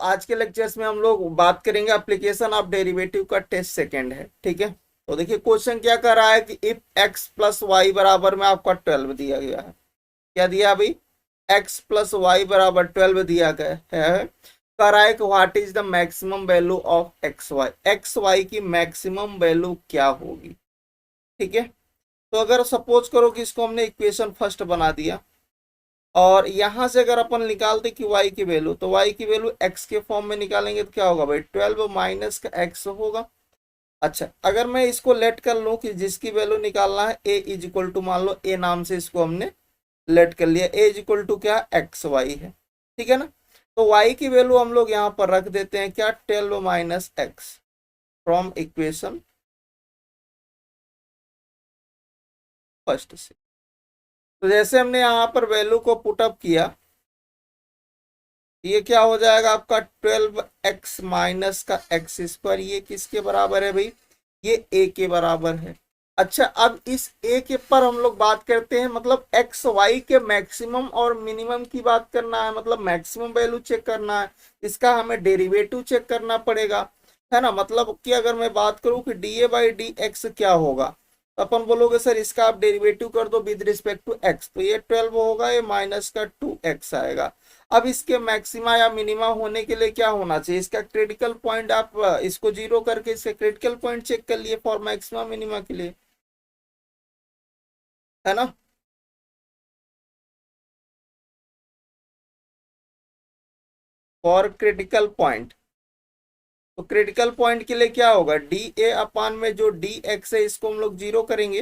आज के लेक्चर्स में हम लोग बात करेंगे एप्लीकेशन ऑफ डेरिवेटिव का टेस्ट सेकंड है, ठीक है। तो देखिए क्वेश्चन क्या कर रहा है कि इफ x प्लस वाई बराबर में आपका 12 दिया गया है। क्या दिया अभी? x प्लस वाई बराबर 12 दिया गया है। कह रहा है कि what is the maximum value of x y की मैक्सिमम वैल्यू क्या होगी, ठीक है। तो अगर सपोज करो कि इसको हमने इक्वेशन फर्स्ट बना दिया और यहां से अगर अपन निकाल दे कि y की वैल्यू, तो y की वैल्यू x के फॉर्म में निकालेंगे तो क्या होगा भाई? 12 माइनस का x होगा। अच्छा, अगर मैं इसको लेट कर लूं कि जिसकी वैल्यू निकालना है a इज इक्वल टू, मान लो a नाम से इसको हमने लेट कर लिया, a इज इक्वल टू क्या? एक्स वाई है, ठीक है ना। तो y की वैल्यू हम लोग यहाँ पर रख देते हैं क्या? 12 minus x from equation first से। तो जैसे हमने यहाँ पर वैल्यू को पुटअप किया, ये क्या हो जाएगा आपका? 12x माइनस का एक्स स्क्वायर, ये किसके बराबर है भाई? ये a के बराबर है। अच्छा, अब इस a के पर हम लोग बात करते हैं, मतलब एक्स वाई के मैक्सिमम और मिनिमम की बात करना है, मतलब मैक्सिमम वैल्यू चेक करना है, इसका हमें डेरिवेटिव चेक करना पड़ेगा, है ना। मतलब कि अगर मैं बात करूं कि D A by D x क्या होगा, तो अपन बोलोगे सर इसका आप डेरिवेटिव कर दो विद रिस्पेक्ट टू एक्स, तो ये 12 होगा, ये माइनस का 2x आएगा। अब इसके मैक्सिमा या मिनिमा होने के लिए क्या होना चाहिए? इसका क्रिटिकल पॉइंट, आप इसको जीरो करके इसके क्रिटिकल पॉइंट चेक कर लिए फॉर मैक्सिमा मिनिमा के लिए, है ना। फॉर क्रिटिकल पॉइंट, तो क्रिटिकल पॉइंट के लिए क्या होगा? डी ए अपान में जो डी एक्स है इसको हम लोग जीरो करेंगे,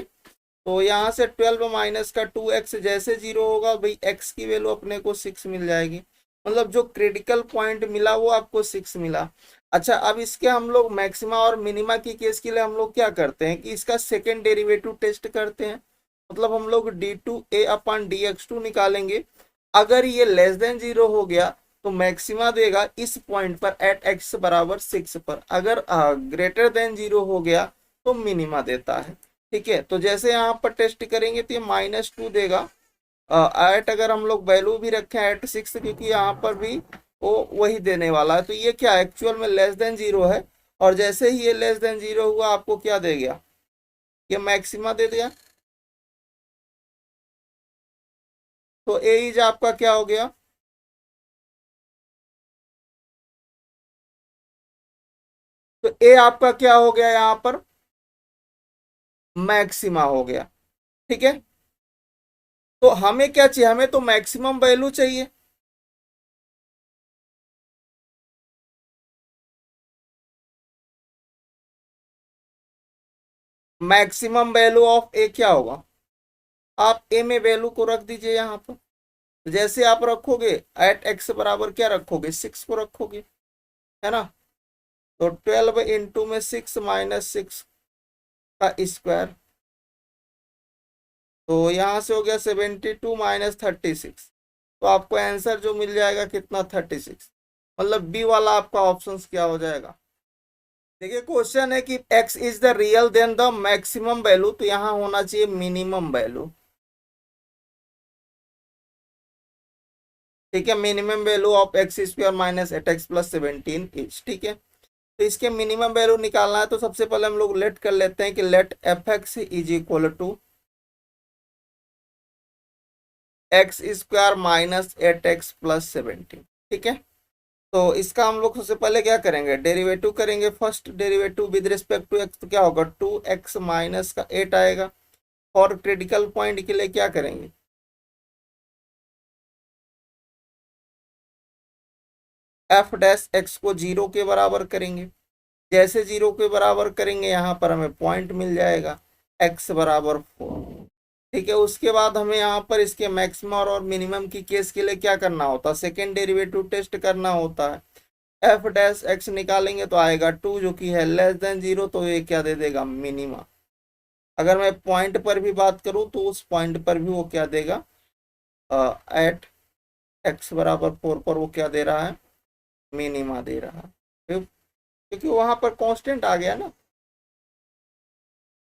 तो यहाँ से 12 माइनस का 2x जैसे जीरो होगा भाई, x की वैल्यू अपने को 6 मिल जाएगी, मतलब जो क्रिटिकल पॉइंट मिला वो आपको 6 मिला। अच्छा, अब इसके हम लोग मैक्सिमा और मिनिमा की केस के लिए हम लोग क्या करते हैं कि इसका सेकेंड डेरिवेटिव टेस्ट करते हैं, मतलब हम लोग d2a अपान dx2 निकालेंगे। अगर ये लेस देन जीरो हो गया तो मैक्सिमा देगा इस पॉइंट पर एट x बराबर 6 पर, अगर ग्रेटर देन जीरो हो गया तो मिनिमा देता है, ठीक है। तो जैसे यहाँ पर टेस्ट करेंगे तो ये -2 देगा। एट अगर हम लोग वैल्यू भी रखें एट 6, क्योंकि यहाँ पर भी वो वही देने वाला है, तो ये क्या एक्चुअल में लेस देन जीरो है, और जैसे ही ये लेस देन जीरो हुआ आपको क्या दे गया? ये मैक्सिमा दे दिया। तो ए इज आपका क्या हो गया? तो ए आपका क्या हो गया यहाँ पर? मैक्सिमा हो गया, ठीक है। तो हमें क्या चाहिए? हमें तो मैक्सिमम वैल्यू चाहिए। मैक्सिमम वैल्यू ऑफ ए क्या होगा? आप ए में वैल्यू को रख दीजिए यहाँ पर, तो जैसे आप रखोगे एट एक्स बराबर क्या रखोगे? 6 को रखोगे, है ना। तो 12 इंटू में 6 माइनस 6 का स्क्वायर, तो यहाँ से हो गया 72 माइनस 36, तो आपको आंसर जो मिल जाएगा कितना? 36। मतलब बी वाला आपका ऑप्शन क्या हो जाएगा? देखिए क्वेश्चन है कि x is the real then the maximum value, तो यहाँ होना चाहिए मिनिमम वैल्यू, ठीक है। Minimum value of x square minus eight x plus 17 is, ठीक है। तो इसके मिनिमम वैल्यू निकालना है, तो सबसे पहले हम लोग लेट कर लेते हैं कि let f x is equal to x square minus eight x plus 17, ठीक है। तो इसका हम लोग सबसे पहले क्या करेंगे? डेरिवेटिव करेंगे। First derivative with respect to x, तो क्या होगा? 2x माइनस का 8 आएगा। और क्रिटिकल पॉइंट के लिए क्या करेंगे? एफ डैश एक्स को जीरो के बराबर करेंगे। जैसे जीरो के बराबर करेंगे यहाँ पर हमें पॉइंट मिल जाएगा एक्स बराबर 4, ठीक है। उसके बाद हमें यहाँ पर इसके मैक्सिमम और मिनिमम की केस के लिए क्या करना होता है? सेकेंड डेरिवेटिव टेस्ट करना होता है। एफ डैश एक्स निकालेंगे तो आएगा 2, जो कि है लेस देन जीरो, तो ये क्या दे देगा? मिनिमा। अगर मैं पॉइंट पर भी बात करूं तो उस पॉइंट पर भी वो क्या देगा? एट एक्स बराबर 4 पर वो क्या दे रहा है? मिनिमा दे रहा है, क्योंकि वहां पर कांस्टेंट आ गया ना।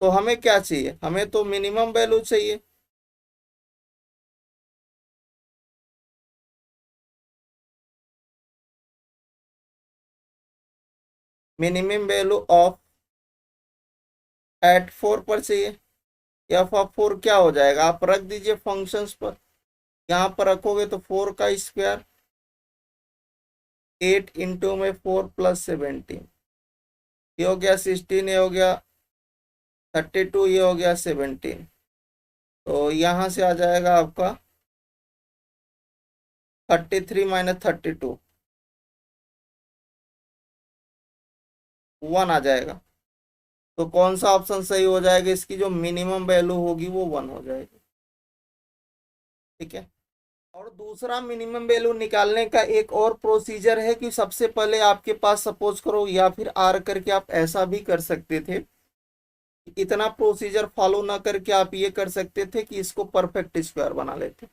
तो हमें क्या चाहिए? हमें तो मिनिमम वैल्यू चाहिए। मिनिमम वैल्यू ऑफ एट 4 पर चाहिए। एफ ऑफ 4 क्या हो जाएगा, आप रख दीजिए फंक्शंस पर, यहाँ पर रखोगे तो 4 का स्क्वायर 8 इंटू में 4 प्लस 17, ये हो गया 16, ये हो गया 32, ये हो गया 17। तो यहाँ से आ जाएगा आपका 33 माइनस 32, 1 आ जाएगा। तो कौन सा ऑप्शन सही हो जाएगा, इसकी जो मिनिमम वैल्यू होगी वो 1 हो जाएगी। ठीक है। और दूसरा मिनिमम वैल्यू निकालने का एक और प्रोसीजर है कि सबसे पहले आपके पास सपोज करो, या फिर आर करके आप ऐसा भी कर सकते थे, इतना प्रोसीजर फॉलो ना करके आप ये कर सकते थे कि इसको परफेक्ट स्क्वायर बना लेते।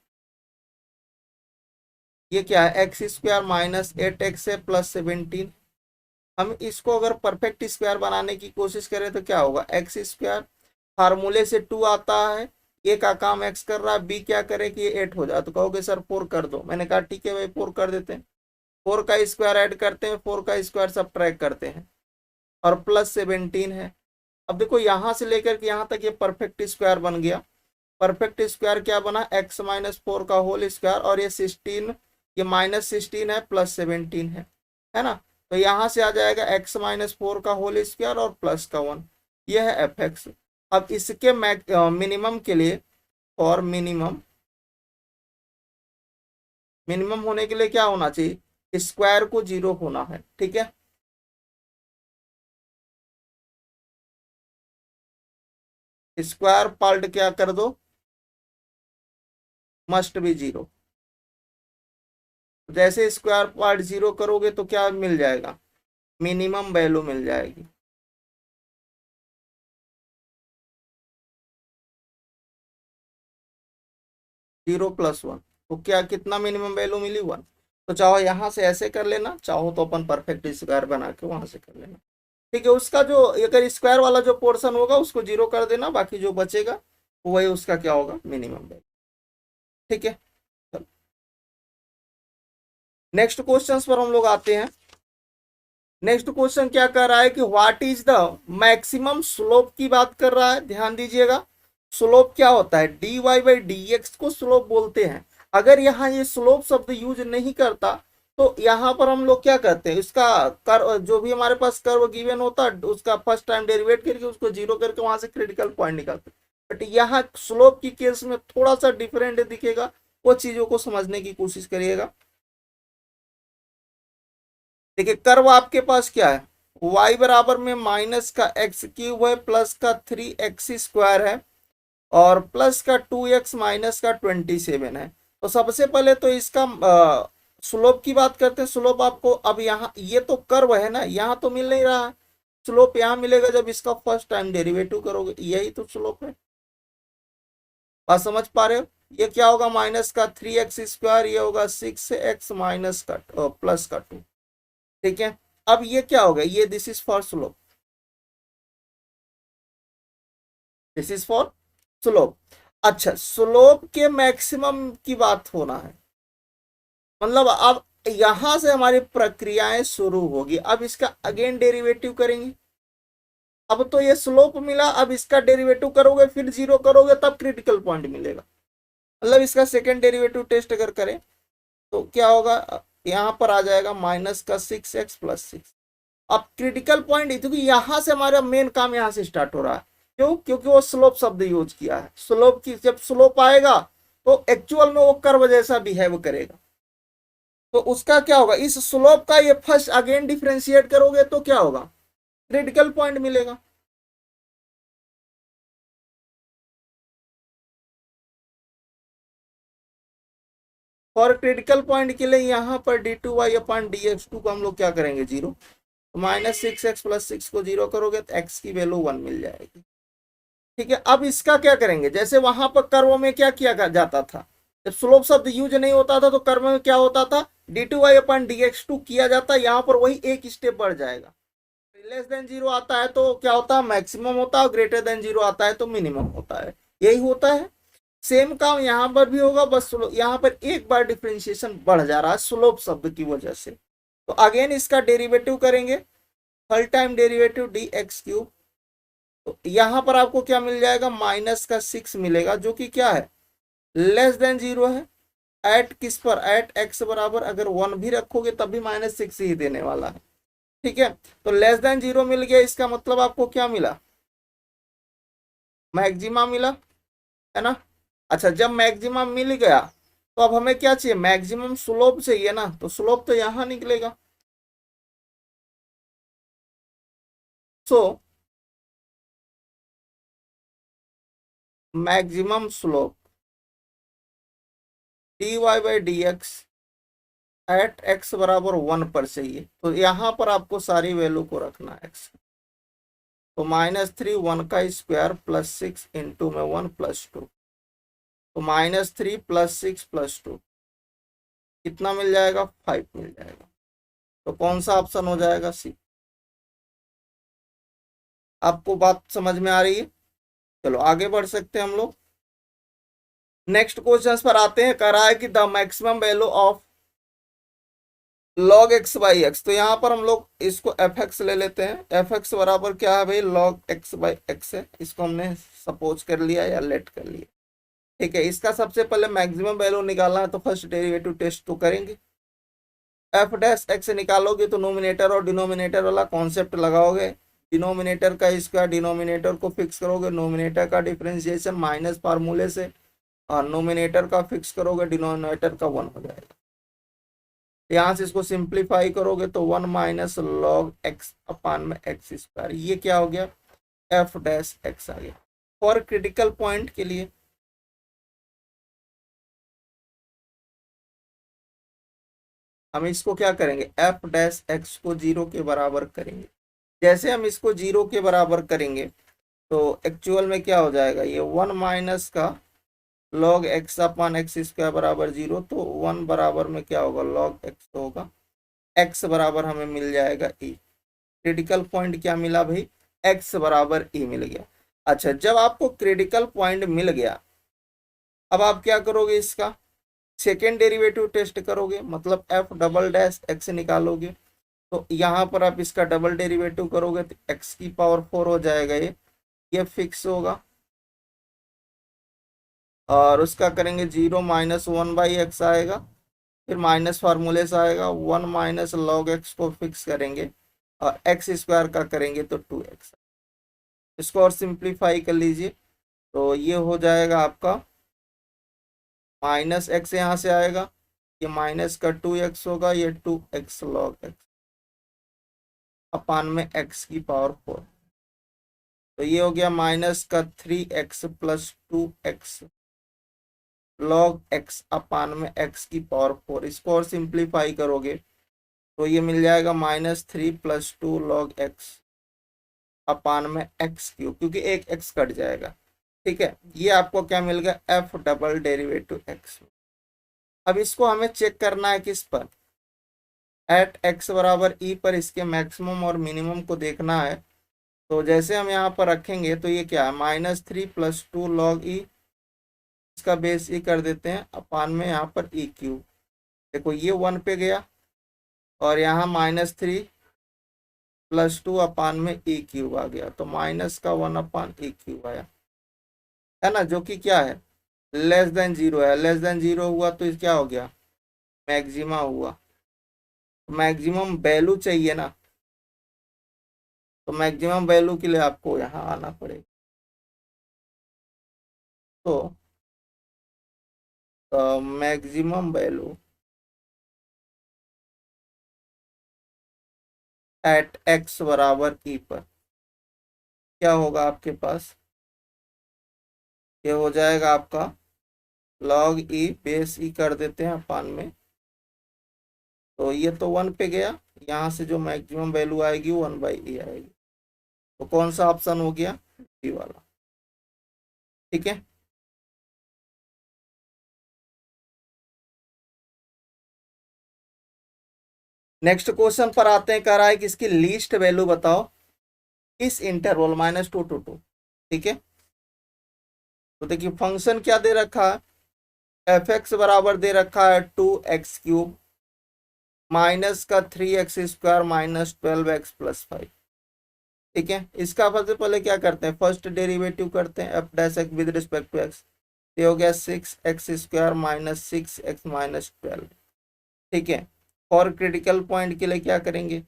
ये क्या है, एक्स स्क्वायर माइनस 8x है प्लस 17। हम इसको अगर परफेक्ट स्क्वायर बनाने की कोशिश करें तो क्या होगा, एक्स स्क्वायर फार्मूले से 2 आता है, ए का काम एक्स कर रहा है, बी क्या करे कि ये 8 हो जाए, तो कहोगे सर 4 कर दो। मैंने कहा ठीक है भाई 4 कर देते हैं, 4 का स्क्वायर ऐड करते हैं, 4 का स्क्वायर सब्ट्रैक्ट करते हैं, और प्लस 17 है। अब देखो यहाँ से लेकर के यहाँ तक ये परफेक्ट स्क्वायर बन गया। परफेक्ट स्क्वायर क्या बना, एक्स माइनस 4 का होल स्क्वायर, और ये 16, ये माइनस 16 है प्लस 17 है ना। तो यहाँ से आ जाएगा एक्स माइनस 4 का होल स्क्वायर और प्लस का 1, यह है एफ एक्स। अब इसके मिनिमम के लिए, और मिनिमम होने के लिए क्या होना चाहिए, स्क्वायर को 0 होना है। ठीक है, स्क्वायर पार्ट क्या कर दो, मस्ट बी 0। जैसे स्क्वायर पार्ट 0 करोगे तो क्या मिल जाएगा, मिनिमम वैल्यू मिल जाएगी। जीरो प्लस 1, तो क्या कितना मिनिमम वैल्यू मिली, 1। तो चाहो यहाँ से ऐसे कर लेना, चाहो तो अपन परफेक्ट स्क्वायर बना के वहां से कर लेना। ठीक है, उसका जो अगर स्क्वायर वाला जो पोर्शन होगा उसको 0 कर देना, बाकी जो बचेगा वही उसका क्या होगा, मिनिमम वैल्यू। ठीक है, नेक्स्ट क्वेश्चन पर हम लोग आते हैं। नेक्स्ट क्वेश्चन क्या कर रहा है कि what is the maximum slope की बात कर रहा है, ध्यान दीजिएगा। स्लोप क्या होता है, dy बाई डी एक्स को स्लोप बोलते हैं। अगर यहाँ ये स्लोप शब्द यूज नहीं करता तो यहाँ पर हम लोग क्या करते हैं, इसका कर्व जो भी हमारे पास कर्व गिवन होता है उसका फर्स्ट टाइम डेरिवेट करके उसको 0 करके वहां से क्रिटिकल पॉइंट निकालते हैं। बट यहाँ स्लोप की केस में थोड़ा सा डिफरेंट दिखेगा, वो चीजों को समझने की कोशिश करिएगा। देखिए कर्व आपके पास क्या है, y बराबर में माइनस का एक्स क्यूब है प्लस का 3x स्क्वायर है और प्लस का 2x माइनस का 27 है। तो सबसे पहले तो इसका स्लोप की बात करते हैं। स्लोप आपको अब यहाँ ये तो कर्व है ना, यहाँ तो मिल नहीं रहा है, स्लोप यहाँ मिलेगा जब इसका फर्स्ट टाइम डेरिवेटिव करोगे, यही तो स्लोप है। बात समझ पा रहे हो, ये क्या होगा, माइनस का 3x स्क्वायर, ये होगा 6x माइनस का प्लस का 2। ठीक है, अब ये क्या होगा, ये this is for slope, this is for slope. अच्छा, स्लोप के मैक्सिमम की बात होना है, मतलब अब यहां से हमारी प्रक्रियाएं शुरू होगी। अब इसका अगेन डेरिवेटिव करेंगे। अब तो ये स्लोप मिला, अब इसका डेरिवेटिव करोगे फिर 0 करोगे तब क्रिटिकल पॉइंट मिलेगा। मतलब इसका सेकेंड डेरिवेटिव टेस्ट अगर करें तो क्या होगा, यहां पर आ जाएगा माइनस का 6x प्लस 6। अब क्रिटिकल पॉइंट, क्योंकि यहां से हमारा मेन काम यहां से स्टार्ट हो रहा है। क्यों, क्योंकि वो स्लोप शब्द यूज किया है। स्लोप की जब स्लोप आएगा तो एक्चुअल में वो कर्व जैसा बिहेव करेगा। तो उसका क्या होगा, इस स्लोप का ये फर्स्ट अगेन डिफरेंशिएट करोगे तो क्या होगा, क्रिटिकल पॉइंट मिलेगा। और क्रिटिकल पॉइंट के लिए यहाँ पर d2y अपन dx2 को हम लोग क्या करेंगे, 0। माइनस 6x प्लस 6 को 0 करोगे तो x की वैल्यू 1 मिल जाएगी। ठीक है, अब इसका क्या करेंगे, जैसे वहां पर कर्व में क्या किया जाता था, जब स्लोप शब्द यूज नहीं होता था तो कर्व में क्या होता था, d2y अपन dx2 किया जाता है। यहाँ पर वही एक स्टेप बढ़ जाएगा, लेस देन 0 आता है तो क्या होता है, मैक्सिमम होता है, ग्रेटर देन 0 आता है तो मिनिमम होता है, यही होता है। सेम काम यहाँ पर भी होगा, बस यहाँ पर एक बार डिफरेंशिएशन बढ़ जा रहा है स्लोप शब्द की वजह से। तो अगेन इसका डेरिवेटिव करेंगे third time derivative D x cube. तो यहाँ पर आपको क्या मिल जाएगा, -6 मिलेगा, जो कि क्या है, लेस देन 0 है। एट किस पर, एट एक्स बराबर अगर 1 भी रखोगे तब भी -6 ही देने वाला है। ठीक है, तो लेस देन 0 मिल गया, इसका मतलब आपको क्या मिला, मैक्सिमा मिला, है ना। अच्छा, जब मैक्सिमम मिल गया तो अब हमें क्या चाहिए, मैक्सिमम स्लोप चाहिए ना, तो स्लोप तो यहां निकलेगा। So maximum slope dy by D x at x बराबर 1 पर चाहिए, तो यहां पर आपको सारी वैल्यू को रखना है एक्स। तो -3 1 का स्क्वायर प्लस 6 इंटू में 1 प्लस 2, तो -3 प्लस 6 प्लस 2 कितना मिल जाएगा, 5 मिल जाएगा। तो कौन सा ऑप्शन हो जाएगा, सी। आपको बात समझ में आ रही है। चलो आगे बढ़ सकते हैं हम लोग, नेक्स्ट क्वेश्चन पर आते हैं। कह रहा है कि the maximum value of log x by x, तो यहाँ पर हम लोग इसको एफ एक्स ले लेते हैं। एफ एक्स बराबर क्या है भाई, log x बाई एक्स है, इसको हमने सपोज कर लिया या लेट कर लिया। ठीक है, इसका सबसे पहले मैक्सिमम वैल्यू निकालना है, तो फर्स्ट डेरिवेटिव टेस्ट तो करेंगे। एफ डैश एक्स निकालोगे तो नोमिनेटर और डिनोमिनेटर वाला कॉन्सेप्ट लगाओगे। डिनोमिनेटर का स्क्वायर डिनोमिनेटर को फिक्स करोगे, नोमिनेटर का डिफरेंशिएशन माइनस फार्मूले से, और नोमिनेटर का फिक्स करोगे, डिनोमिनेटर का 1 हो जाएगा। यहाँ से इसको सिंप्लीफाई करोगे तो 1 माइनस लॉग एक्स अपान में एक्स स्क्वायर, ये क्या हो गया, एफ डैश एक्स आ गया। फॉर क्रिटिकल पॉइंट के लिए हम इसको क्या करेंगे, एफ डैश एक्स को 0 के बराबर करेंगे। जैसे हम इसको 0 के बराबर करेंगे तो एक्चुअल में क्या हो जाएगा, ये 1 माइनस का log x अपान एक्स स्क्वायर बराबर 0, तो 1 बराबर में क्या होगा, log x तो होगा, x बराबर हमें मिल जाएगा e। क्रिटिकल पॉइंट क्या मिला भाई, x बराबर e मिल गया। अच्छा, जब आपको क्रिटिकल पॉइंट मिल गया, अब आप क्या करोगे, इसका सेकेंड डेरिवेटिव टेस्ट करोगे, मतलब एफ डबल डैश एक्स निकालोगे। तो यहाँ पर आप इसका डबल डेरिवेटिव करोगे तो एक्स की पावर 4 हो जाएगा, ये फिक्स होगा। और उसका करेंगे 0 माइनस 1 बाई एक्स आएगा, फिर माइनस फार्मूले से आएगा, 1 माइनस लॉग एक्स को फिक्स करेंगे और एक्स स्क्वायर का करेंगे तो 2x। इसको और सिंप्लीफाई कर लीजिए, तो ये हो जाएगा आपका माइनस एक्स यहाँ से आएगा, ये माइनस का 2x होगा, ये 2x लॉग एक्स अपान में x की पावर 4, तो ये हो गया माइनस का 3x plus 2x log x अपान में x की पावर 4। इसको और सिंप्लीफाई करोगे तो ये मिल जाएगा -3 प्लस 2 लॉग x अपान में x क्यूब, क्योंकि एक x कट जाएगा। ठीक है, ये आपको क्या मिल गया, एफ डबल डेरिवेटिव x। अब इसको हमें चेक करना है किस पर, एट x बराबर e पर इसके मैक्सिमम और मिनिमम को देखना है। तो जैसे हम यहाँ पर रखेंगे तो ये क्या है, -3 प्लस 2 लॉग e, इसका बेस e कर देते हैं अपान में यहाँ पर e क्यूब। देखो ये 1 पे गया और यहाँ -3 प्लस 2 अपान में e क्यूब आ गया, तो माइनस का 1 अपान e क्यूब आया, है ना, जो कि क्या है, लेस देन 0 है। लेस देन 0 हुआ तो क्या हो गया, मैक्सिमा हुआ। मैक्सिमम वैल्यू चाहिए ना, तो मैक्सिमम वैल्यू के लिए आपको यहाँ आना पड़ेगा। तो मैक्सिमम वैल्यू एट एक्स बराबर ई पर क्या होगा आपके पास, ये हो जाएगा आपका log ई, बेस ई कर देते हैं अपान में, तो ये तो 1 पे गया, यहाँ से जो मैक्सिमम वैल्यू आएगी वो 1 बाई ई आएगी। तो कौन सा ऑप्शन हो गया, बी वाला। ठीक है, नेक्स्ट क्वेश्चन पर आते हैं। कह रहा है कि इसकी लीस्ट वैल्यू बताओ इस इंटरवल -2 to 2। ठीक है, तो देखिए फंक्शन क्या दे रखा है, एफ एक्स बराबर दे रखा है 2x क्यूब माइनस का 3x square minus 12x plus 5। ठीक है, इसका सबसे पहले क्या करते हैं, फर्स्ट डेरिवेटिव करते हैं f dash x with respect to x. ये हो गया 6x² माइनस 6x माइनस 12। ठीक है, और क्रिटिकल पॉइंट के लिए क्या करेंगे,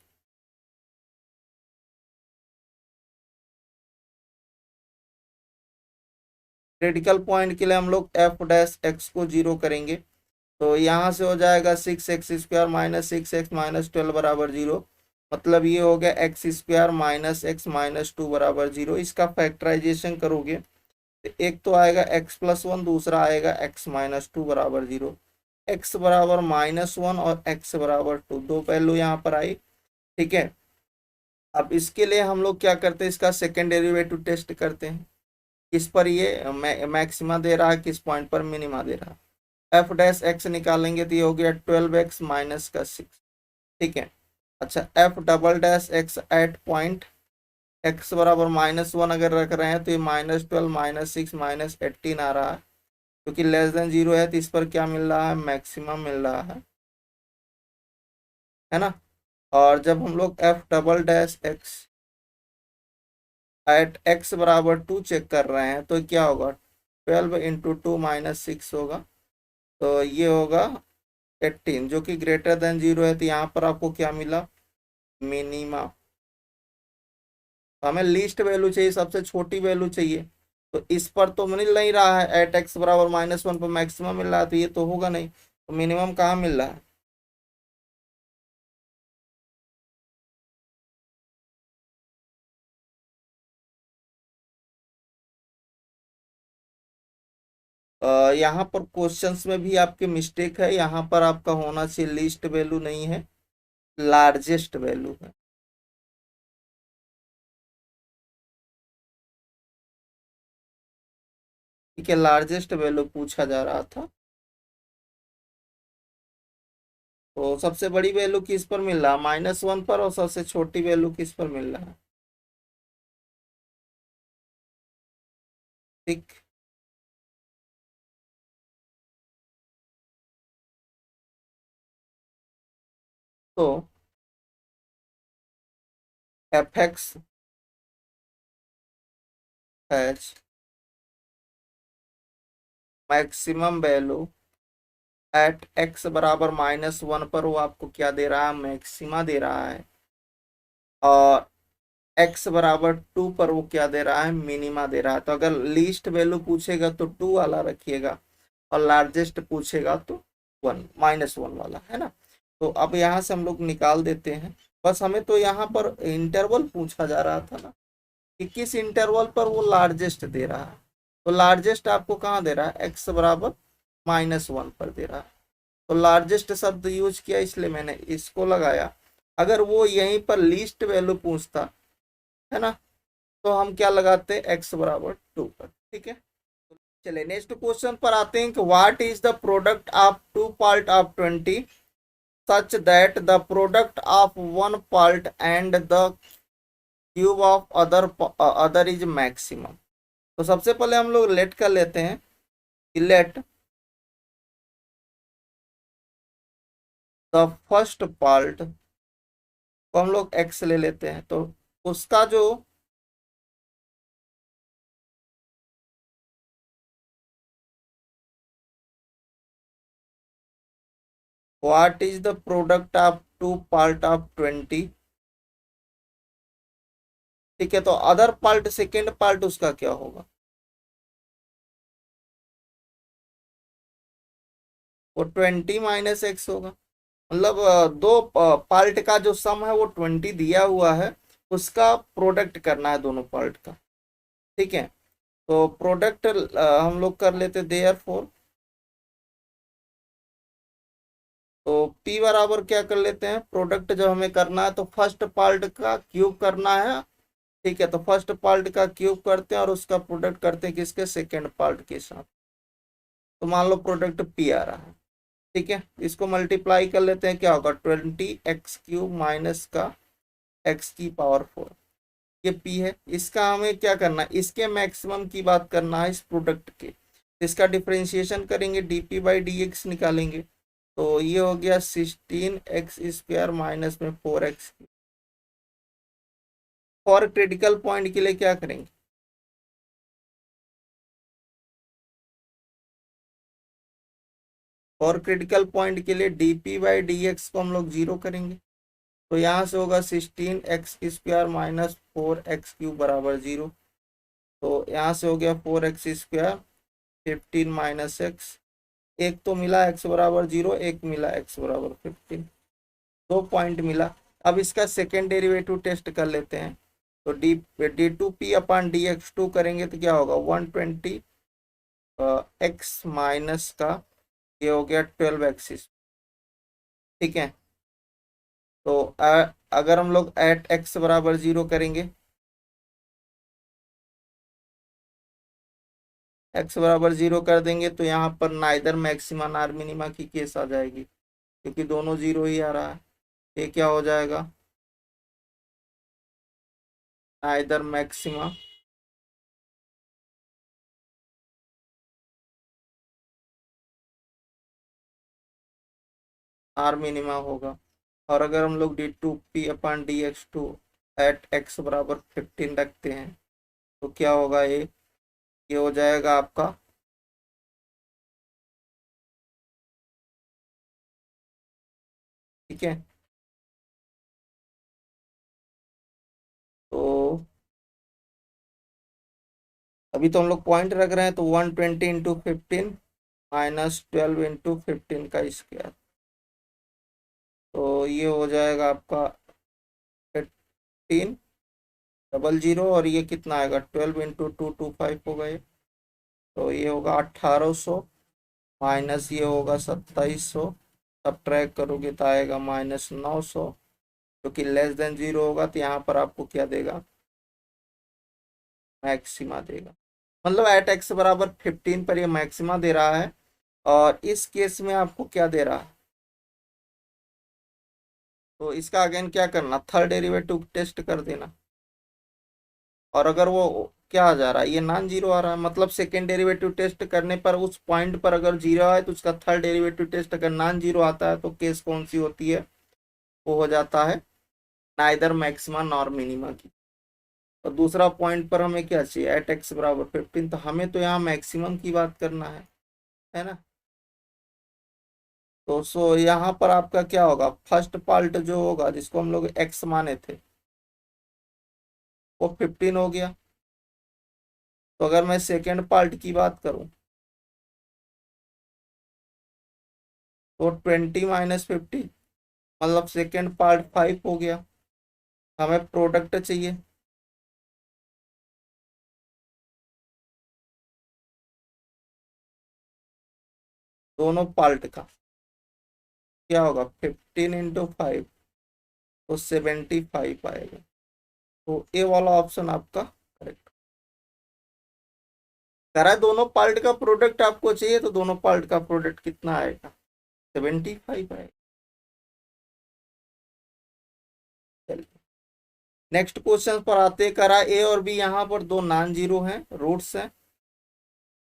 क्रिटिकल पॉइंट के लिए हम लोग एफ डैश एक्स को 0 करेंगे। तो यहाँ से हो जाएगा 6x² माइनस 6x माइनस 12 बराबर 0। मतलब ये हो गया x² माइनस x माइनस 2 बराबर 0। इसका फैक्टराइजेशन करोगे तो एक तो आएगा x+1, दूसरा आएगा x माइनस 2 बराबर 0। x बराबर -1 और x बराबर 2, दो वैल्यू यहाँ पर आई। ठीक है, अब इसके लिए हम लोग क्या करते हैं, इसका सेकेंड डेरिवेटिव टेस्ट करते हैं। किस पर ये मैक्सिमा दे रहा है, किस पॉइंट पर मिनिमा दे रहा है। एफ डैश एक्स निकालेंगे तो ये हो गया 12x माइनस का 6। ठीक है, अच्छा f double dash x at point x बराबर -1 अगर रख रहे हैं तो ये -12 माइनस 6 माइनस 18 आ रहा है, क्योंकि लेस देन 0 है तो इस पर क्या मिल रहा है, मैक्सिमम मिल रहा है ना। और जब हम लोग f double dash x at x बराबर 2 चेक कर रहे हैं तो क्या होगा, 12 इंटू 2 माइनस 6 होगा, तो ये होगा 18, जो कि ग्रेटर देन 0 है। तो यहाँ पर आपको क्या मिला, मिनिमा। हमें लीस्ट वैल्यू चाहिए, सबसे छोटी वैल्यू चाहिए। तो इस पर तो मिल नहीं रहा है, एट एक्स बराबर -1 पर मैक्सिमम मिल रहा है, तो ये तो होगा नहीं, तो मिनिमम कहाँ मिल रहा है। यहाँ पर क्वेश्चंस में भी आपके मिस्टेक है, यहाँ पर आपका होना चाहिए लीस्ट वैल्यू नहीं है, लार्जेस्ट वैल्यू है। ठीक है, लार्जेस्ट वैल्यू पूछा जा रहा था। तो सबसे बड़ी वैल्यू किस पर मिल रहा है, -1 पर, और सबसे छोटी वैल्यू किस पर मिल रहा है। ठीक, तो f x has maximum value at x बराबर -1 पर, वो आपको क्या दे रहा है, मैक्सिमा दे रहा है। और एक्स बराबर 2 पर वो क्या दे रहा है, मिनिमा दे रहा है। तो अगर लीस्ट वैल्यू पूछेगा तो 2 वाला रखिएगा, और लार्जेस्ट पूछेगा तो 1 वाला, है ना। तो अब यहाँ से हम लोग निकाल देते हैं। बस हमें तो यहाँ पर इंटरवल पूछा जा रहा था ना, कि किस इंटरवल पर वो लार्जेस्ट दे रहा है। तो लार्जेस्ट आपको कहाँ दे रहा है, एक्स बराबर -1 पर दे रहा है। तो लार्जेस्ट शब्द यूज किया, इसलिए मैंने इसको लगाया। अगर वो यहीं पर लीस्ट वैल्यू पूछता, है ना, तो हम क्या लगाते, एक्स बराबर 2 पर। ठीक है, चलिए नेक्स्ट क्वेश्चन पर आते हैं कि what is the product of two part of 20 such that the product of one part and the cube of other is maximum. तो सबसे पहले हम लोग लेट कर लेते हैं कि लेट द फर्स्ट पार्ट को हम लोग एक्स ले लेते हैं, तो उसका जो what is the product of two part of 20। ठीक है, तो अदर पार्ट सेकेंड पार्ट उसका क्या होगा, वो 20 माइनस एक्स होगा। मतलब दो पार्ट का जो सम है वो 20 दिया हुआ है, उसका प्रोडक्ट करना है दोनों पार्ट का। ठीक है, तो प्रोडक्ट हम लोग कर लेते देयर फोर। तो P बराबर क्या कर लेते हैं, प्रोडक्ट जब हमें करना है तो फर्स्ट पार्ट का क्यूब करना है। ठीक है, तो फर्स्ट पार्ट का क्यूब करते हैं और उसका प्रोडक्ट करते हैं किसके, सेकेंड पार्ट के साथ। तो मान लो प्रोडक्ट P आ रहा है। ठीक है, इसको मल्टीप्लाई कर लेते हैं, क्या होगा, 20x³ माइनस का x⁴। ये P है, इसका हमें क्या करना है, इसके मैक्सिमम की बात करना है, इस प्रोडक्ट के। इसका डिफरेंशिएशन करेंगे, dp/dx निकालेंगे। तो ये हो गया 16x² माइनस में 4x। फॉर क्रिटिकल पॉइंट के लिए क्या करेंगे? फॉर क्रिटिकल पॉइंट के लिए dp/dx को हम लोग 0 करेंगे। तो यहाँ से होगा 16x² माइनस 4x³ बराबर 0। तो यहाँ से हो गया 4x², 15 माइनस एक्स, एक तो मिला x बराबर 0, एक मिला x बराबर 15, 2 पॉइंट मिला। अब इसका सेकेंड डेरिवेटिव टेस्ट कर लेते हैं। तो d2p/dx2 करेंगे तो क्या होगा 120 x माइनस का ये हो गया 12x। ठीक है, तो अगर हम लोग एट x बराबर 0 करेंगे, x बराबर 0 कर देंगे तो यहाँ पर नाइदर मैक्सिमा नार मिनिमा की केस आ जाएगी, क्योंकि दोनों 0 ही आ रहा है। ये क्या हो जाएगा, नाइदर मैक्सिमा आर मिनिमा होगा। और अगर हम लोग d2p/dx2 एट x बराबर 15 रखते हैं तो क्या होगा, ये हो जाएगा आपका ठीक है। तो अभी तो हम लोग पॉइंट रख रहे हैं, तो 120 × 15 माइनस 12 × 15 का स्क्वायर, तो ये हो जाएगा आपका 1500, और ये कितना आएगा 12 × 2 225 होगा ये, तो ये होगा 1800 माइनस ये होगा 2700, अब ट्रैक करोगे तो आएगा -900, जो कि लेस देन 0 होगा। तो यहाँ पर आपको क्या देगा, मैक्सिमा देगा। मतलब एट x बराबर 15 पर ये मैक्सिमा दे रहा है, और इस केस में आपको क्या दे रहा है, तो इसका अगेन क्या करना, थर्ड डेरिवेटिव टेस्ट कर देना। और अगर वो क्या आ जा रहा है, ये नॉन जीरो आ रहा है, मतलब सेकेंड डेरिवेटिव टेस्ट करने पर उस पॉइंट पर अगर जीरो है तो उसका थर्ड डेरिवेटिव टेस्ट अगर नॉन जीरो आता है तो केस कौन सी होती है, वो हो जाता है नाइदर मैक्सिमा नॉर मिनिमा की। और दूसरा पॉइंट पर हमें क्या चाहिए, एट x बराबर 15, तो हमें तो यहाँ मैक्सिमम की बात करना है ना। तो सो यहाँ पर आपका क्या होगा, फर्स्ट पार्ट जो होगा जिसको हम लोग x माने थे वो 15 हो गया। तो अगर मैं सेकेंड पार्ट की बात करूं तो 20 माइनस 50, मतलब सेकेंड पार्ट 5 हो गया। हमें प्रोडक्ट चाहिए, दोनों पार्ट का क्या होगा 15 × 5, तो 75 आएगा। तो ए वाला ऑप्शन आपका करेक्ट करा है। दोनों पार्ट का प्रोडक्ट आपको चाहिए, तो दोनों पार्ट का प्रोडक्ट कितना आएगा, 75 आएगा। चलिए नेक्स्ट क्वेश्चन पर आते, करा ए और बी यहाँ पर दो नॉन जीरो हैं, रूट्स हैं।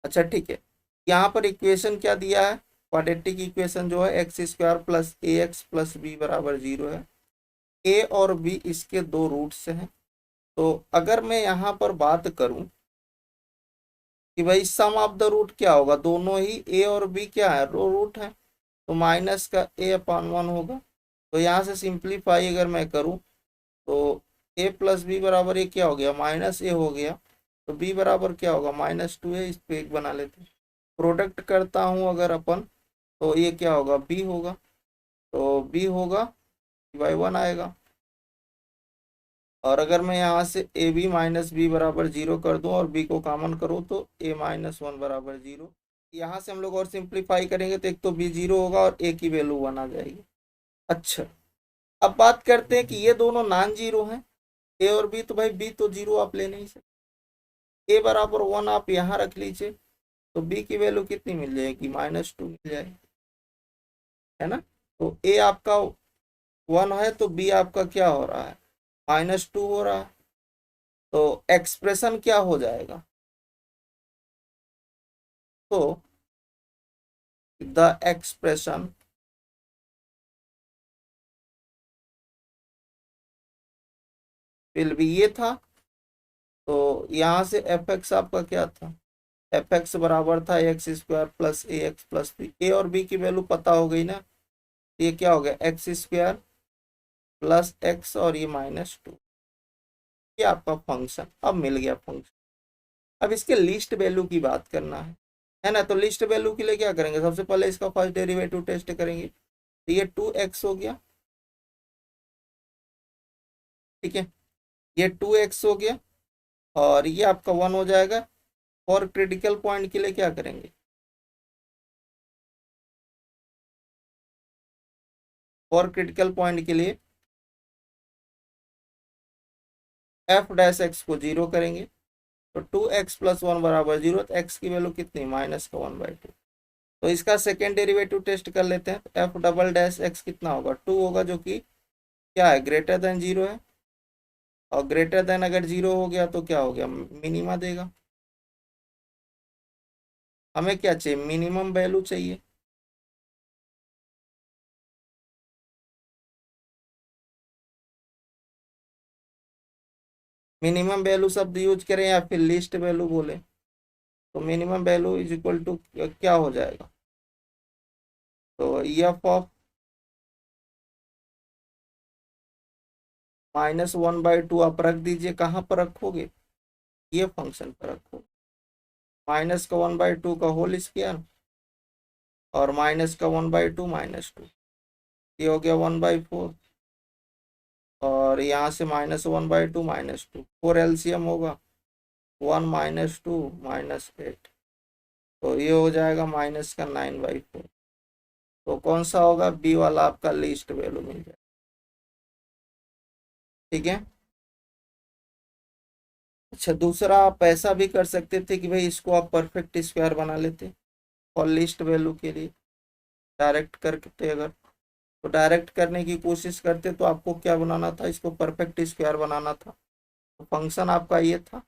अच्छा ठीक है, यहाँ पर इक्वेशन क्या दिया है, क्वाड्रेटिक इक्वेशन जो है x² plus ax plus b बराबर 0 है। ए और बी इसके दो रूट्स हैं। तो अगर मैं यहाँ पर बात करूं कि भाई सम ऑफ द रूट क्या होगा, दोनों ही ए और बी क्या है, रो रूट है, तो माइनस का a/1 होगा। तो यहाँ से सिंप्लीफाई अगर मैं करूँ तो a+b बराबर ये क्या हो गया, -a हो गया। तो b बराबर क्या होगा, -2 है, इस पे एक बना लेते हैं। प्रोडक्ट करता हूँ अगर अपन, तो ये क्या होगा, b होगा। तो b होगा y1 आएगा। और अगर मैं यहाँ से ए बी माइनस बी बराबर 0 कर दूं और b को कॉमन करूं तो a-1 बराबर 0। यहाँ से हम लोग और सिंप्लीफाई करेंगे तो एक तो b 0 होगा और a की वैल्यू 1 आ जाएगी। अच्छा, अब बात करते हैं कि ये दोनों नॉन जीरो हैं, ए और बी, तो भाई बी तो जीरो आप ले नहीं सकते। ए बराबर 1 आप यहाँ रख लीजिए, तो बी की वैल्यू कितनी मिल जाएगी, -2 मिल जाएगी, है ना। तो ए आपका 1 है तो बी आपका क्या हो रहा है, -2 हो रहा है। तो एक्सप्रेशन क्या हो जाएगा, तो द एक्सप्रेशन विल बी ये था। तो यहाँ से एफ एक्स आपका क्या था, एफ एक्स बराबर था एक्स स्क्वायर प्लस ए एक्स प्लस बी। ए और बी की वैल्यू पता हो गई ना, ये क्या हो गया एक्स स्क्वायर प्लस एक्स और ये -2। ये आपका फंक्शन अब मिल गया फंक्शन। अब इसके लिस्ट वैल्यू की बात करना है ना। तो लिस्ट वैल्यू के लिए क्या करेंगे, सबसे पहले इसका फर्स्ट डेरिवेटिव टेस्ट करेंगे। तो ये 2x हो गया, ठीक है, ये 2x हो गया और ये आपका 1 हो जाएगा। और क्रिटिकल पॉइंट के लिए क्या करेंगे, और क्रिटिकल पॉइंट के लिए एफ डैश एक्स को 0 करेंगे। तो 2x प्लस 1 बराबर 0, तो x की वैल्यू कितनी -1/2। तो इसका सेकेंड डेरिवेटिव टेस्ट कर लेते हैं। एफ डबल डैश एक्स कितना होगा, 2 होगा, जो कि क्या है ग्रेटर देन 0 है। और ग्रेटर देन अगर 0 हो गया तो क्या हो गया, मिनिमा देगा। हमें क्या चाहिए, मिनिमम वैल्यू चाहिए। मिनिमम वैल्यू शब्द यूज करें या फिर लिस्ट वैल्यू बोले, तो minimum value is equal to क्या हो जाएगा, तो एफ ऑफ -1/2 आप रख दीजिए। कहाँ पर रखोगे, ये फंक्शन पर रखो। माइनस का 1/2 का होल स्क्वायर और माइनस का 1/2 -2, ये हो गया 1/4। और यहाँ से -1/2 -2, 4 एलसीएम होगा, 1 -2 -8, तो ये हो जाएगा माइनस का 9/4। तो कौन सा होगा, बी वाला आपका लीस्ट वैल्यू मिल जाएगा। ठीक है। अच्छा, दूसरा आप ऐसा भी कर सकते थे कि भाई इसको आप परफेक्ट स्क्वायर बना लेते और लिस्ट वैल्यू के लिए डायरेक्ट करते। अगर तो डायरेक्ट करने की कोशिश करते तो आपको क्या बनाना था, इसको परफेक्ट स्क्वायर बनाना था। तो फंक्शन आपका ये था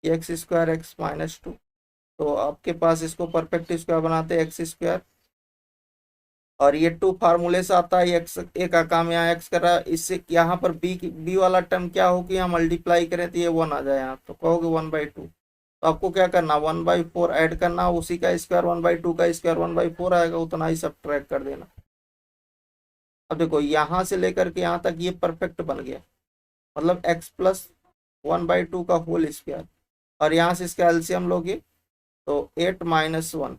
एक्स स्क्वायर एक्स -2। तो आपके पास इसको परफेक्ट स्क्वायर बनाते एक्स स्क्वायर, और ये 2 फार्मूले से आता है। एक्स ए का काम यहाँ एक्स कर रहा है, इससे यहाँ पर बी वाला टर्म क्या हो कि यहाँ मल्टीप्लाई करें तो ये 1 आ जाए, यहाँ तो कहोगे 1/2। तो आपको क्या करना, 1/4 ऐड करना, उसी का स्क्वायर 1/2 का स्क्वायर 1/4 आएगा, उतना ही सब ट्रैक कर देना। अब देखो यहाँ से लेकर के यहाँ तक ये परफेक्ट बन गया, मतलब x प्लस 1/2 का होल स्क्वायर। और यहाँ से इसका एलसीएम लोगे तो 8 -1,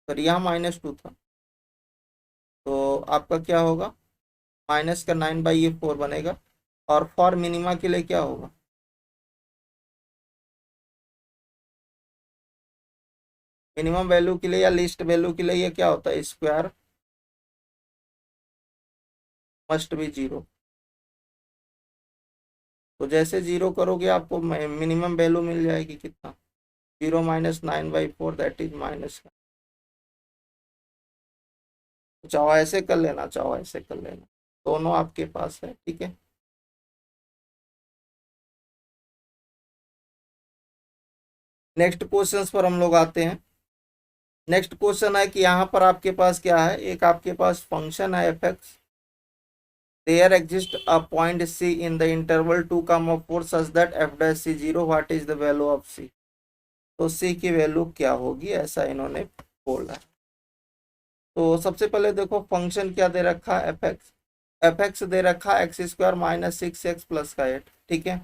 तो यहाँ -2 था, तो आपका क्या होगा, माइनस का 9/4 बनेगा। और फॉर मिनिमा के लिए क्या होगा, मिनिमम वैल्यू के लिए या लिस्ट वैल्यू के लिए ये क्या होता है, स्क्वायर मस्ट बी 0। तो जैसे 0 करोगे आपको मिनिमम वैल्यू मिल जाएगी कितना, 0 -9/4 दैट इज माइनस। चाहो ऐसे कर लेना, चाहो ऐसे कर लेना, दोनों आपके पास है, ठीक है। नेक्स्ट क्वेश्चंस पर हम लोग आते हैं। नेक्स्ट क्वेश्चन है कि यहाँ पर आपके पास क्या है, एक आपके पास फंक्शन है F X. There exist a point C in the interval 2, 4 such that F dash C 0, what is the value of C. तो सी की वैल्यू क्या होगी, ऐसा इन्होंने बोला है। तो सबसे पहले देखो फंक्शन क्या दे रखा है, एफ एक्स। एफ एक्स दे रखा है x² -6x प्लस का 8, ठीक है।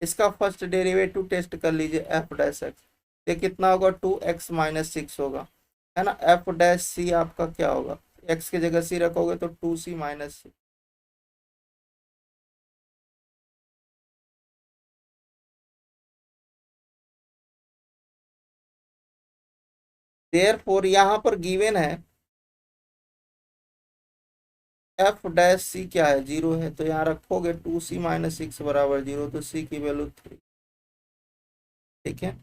इसका फर्स्ट डेरिवेटिव टेस्ट कर लीजिए, एफ डैश एक्स। ये कितना होगा, 2x -6 होगा, है ना। एफ डैश सी आपका क्या होगा, x की जगह सी रखोगे तो 2c -6। देयरफॉर यहाँ पर गिवन है एफ डैश सी क्या है, 0 है, तो यहाँ रखोगे 2c -6 बराबर 0, तो सी की वैल्यू 3, ठीक है।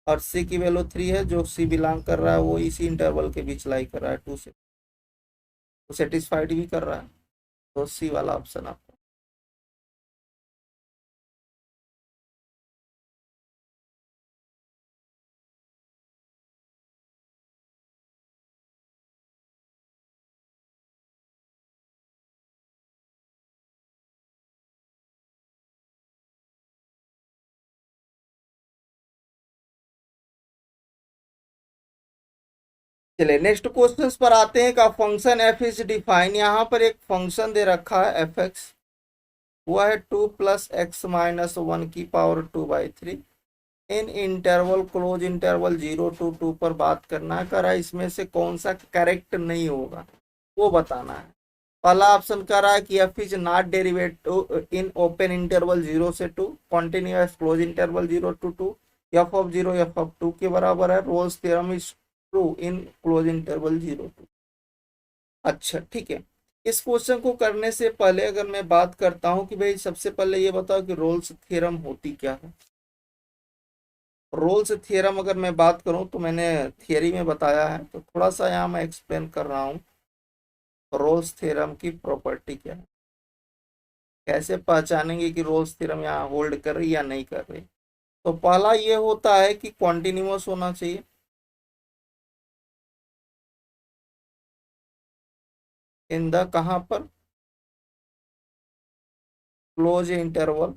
और सी की वैल्यू 3 है, जो सी बिलोंग कर रहा है वो इसी इंटरवल के बीच लाई कर रहा है 2 से, तो सेटिस्फाइड भी कर रहा है। तो सी वाला ऑप्शन आपका चलिए नेक्स्ट क्वेश्चन पर आते हैं। का फंक्शन एफ इज डिफाइन, यहाँ पर एक फंक्शन दे रखा है एफ एक्स, हुआ है 2 + x - 1 की power 2/3 in interval close interval 0 to 2 पर बात करना करा। इसमें से कौन सा करेक्ट नहीं होगा वो बताना है। पहला ऑप्शन कर रहा है कि F is not derivative in open interval 0 से 2, continuous close interval 0 to 2, f(0) f(2) के बराबर है। Rolle's theorem is true in close interval 0 to। अच्छा ठीक है, इस क्वेश्चन को करने से पहले अगर मैं बात करता हूं कि भाई सबसे पहले ये बताओ कि रोल्स थ्योरम होती क्या है। रोल्स थ्योरम अगर मैं बात करूं तो मैंने थियरी में बताया है, तो थोड़ा सा यहाँ मैं एक्सप्लेन कर रहा हूँ रोल्स थ्योरम की प्रॉपर्टी क्या है, कैसे पहचानेंगे कि रोल्स थ्योरम यहाँ होल्ड कर रही या नहीं कर रही। तो पहला ये होता है कि कॉन्टिन्यूअस होना चाहिए। इन द कहाँ पर, क्लोज इंटरवल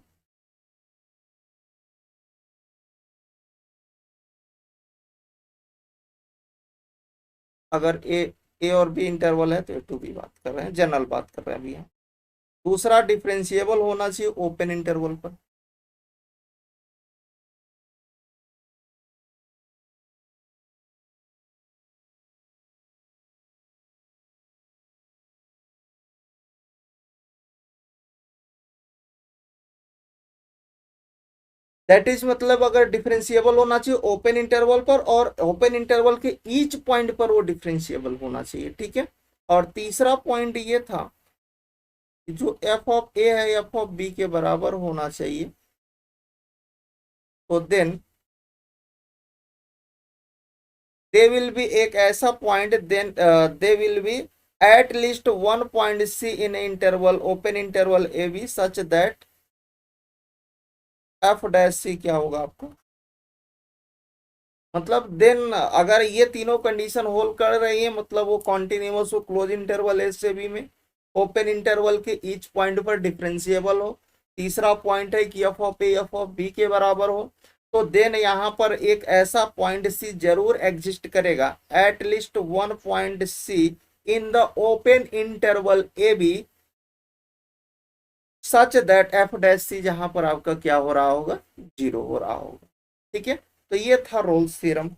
अगर ए और बी इंटरवल है तो ए टू बी बात कर रहे हैं, जनरल बात कर रहे हैं अभी हम। दूसरा डिफरेंशिएबल होना चाहिए ओपन इंटरवल पर। दैट इज मतलब अगर डिफरेंशिएबल होना चाहिए ओपन इंटरवल पर, और ओपन इंटरवल के ईच पॉइंट पर वो डिफरेंशिएबल होना चाहिए, ठीक है। और तीसरा पॉइंट ये था कि जो एफ ऑफ ए है एफ ऑफ बी के बराबर होना चाहिए। तो देन दे विल बी एक ऐसा point, then they will be at least one point C in interval open interval A B such that F dash C क्या होगा आपको, मतलब देन अगर ये तीनों कंडीशन होल्ड कर रही है मतलब वो कॉन्टिन्यूअस हो क्लोज इंटरवल ए से बी में, ओपन इंटरवल के ईच पॉइंट पर डिफरेंशिएबल हो, तीसरा पॉइंट है कि f of a f of b के बराबर हो, तो देन यहाँ पर एक ऐसा पॉइंट सी जरूर एग्जिस्ट करेगा, at least one point C in the open interval A B such that F dash C जहां पर आपका क्या हो रहा होगा, 0 हो रहा होगा, ठीक है। तो ये था रोल्स थ्योरम।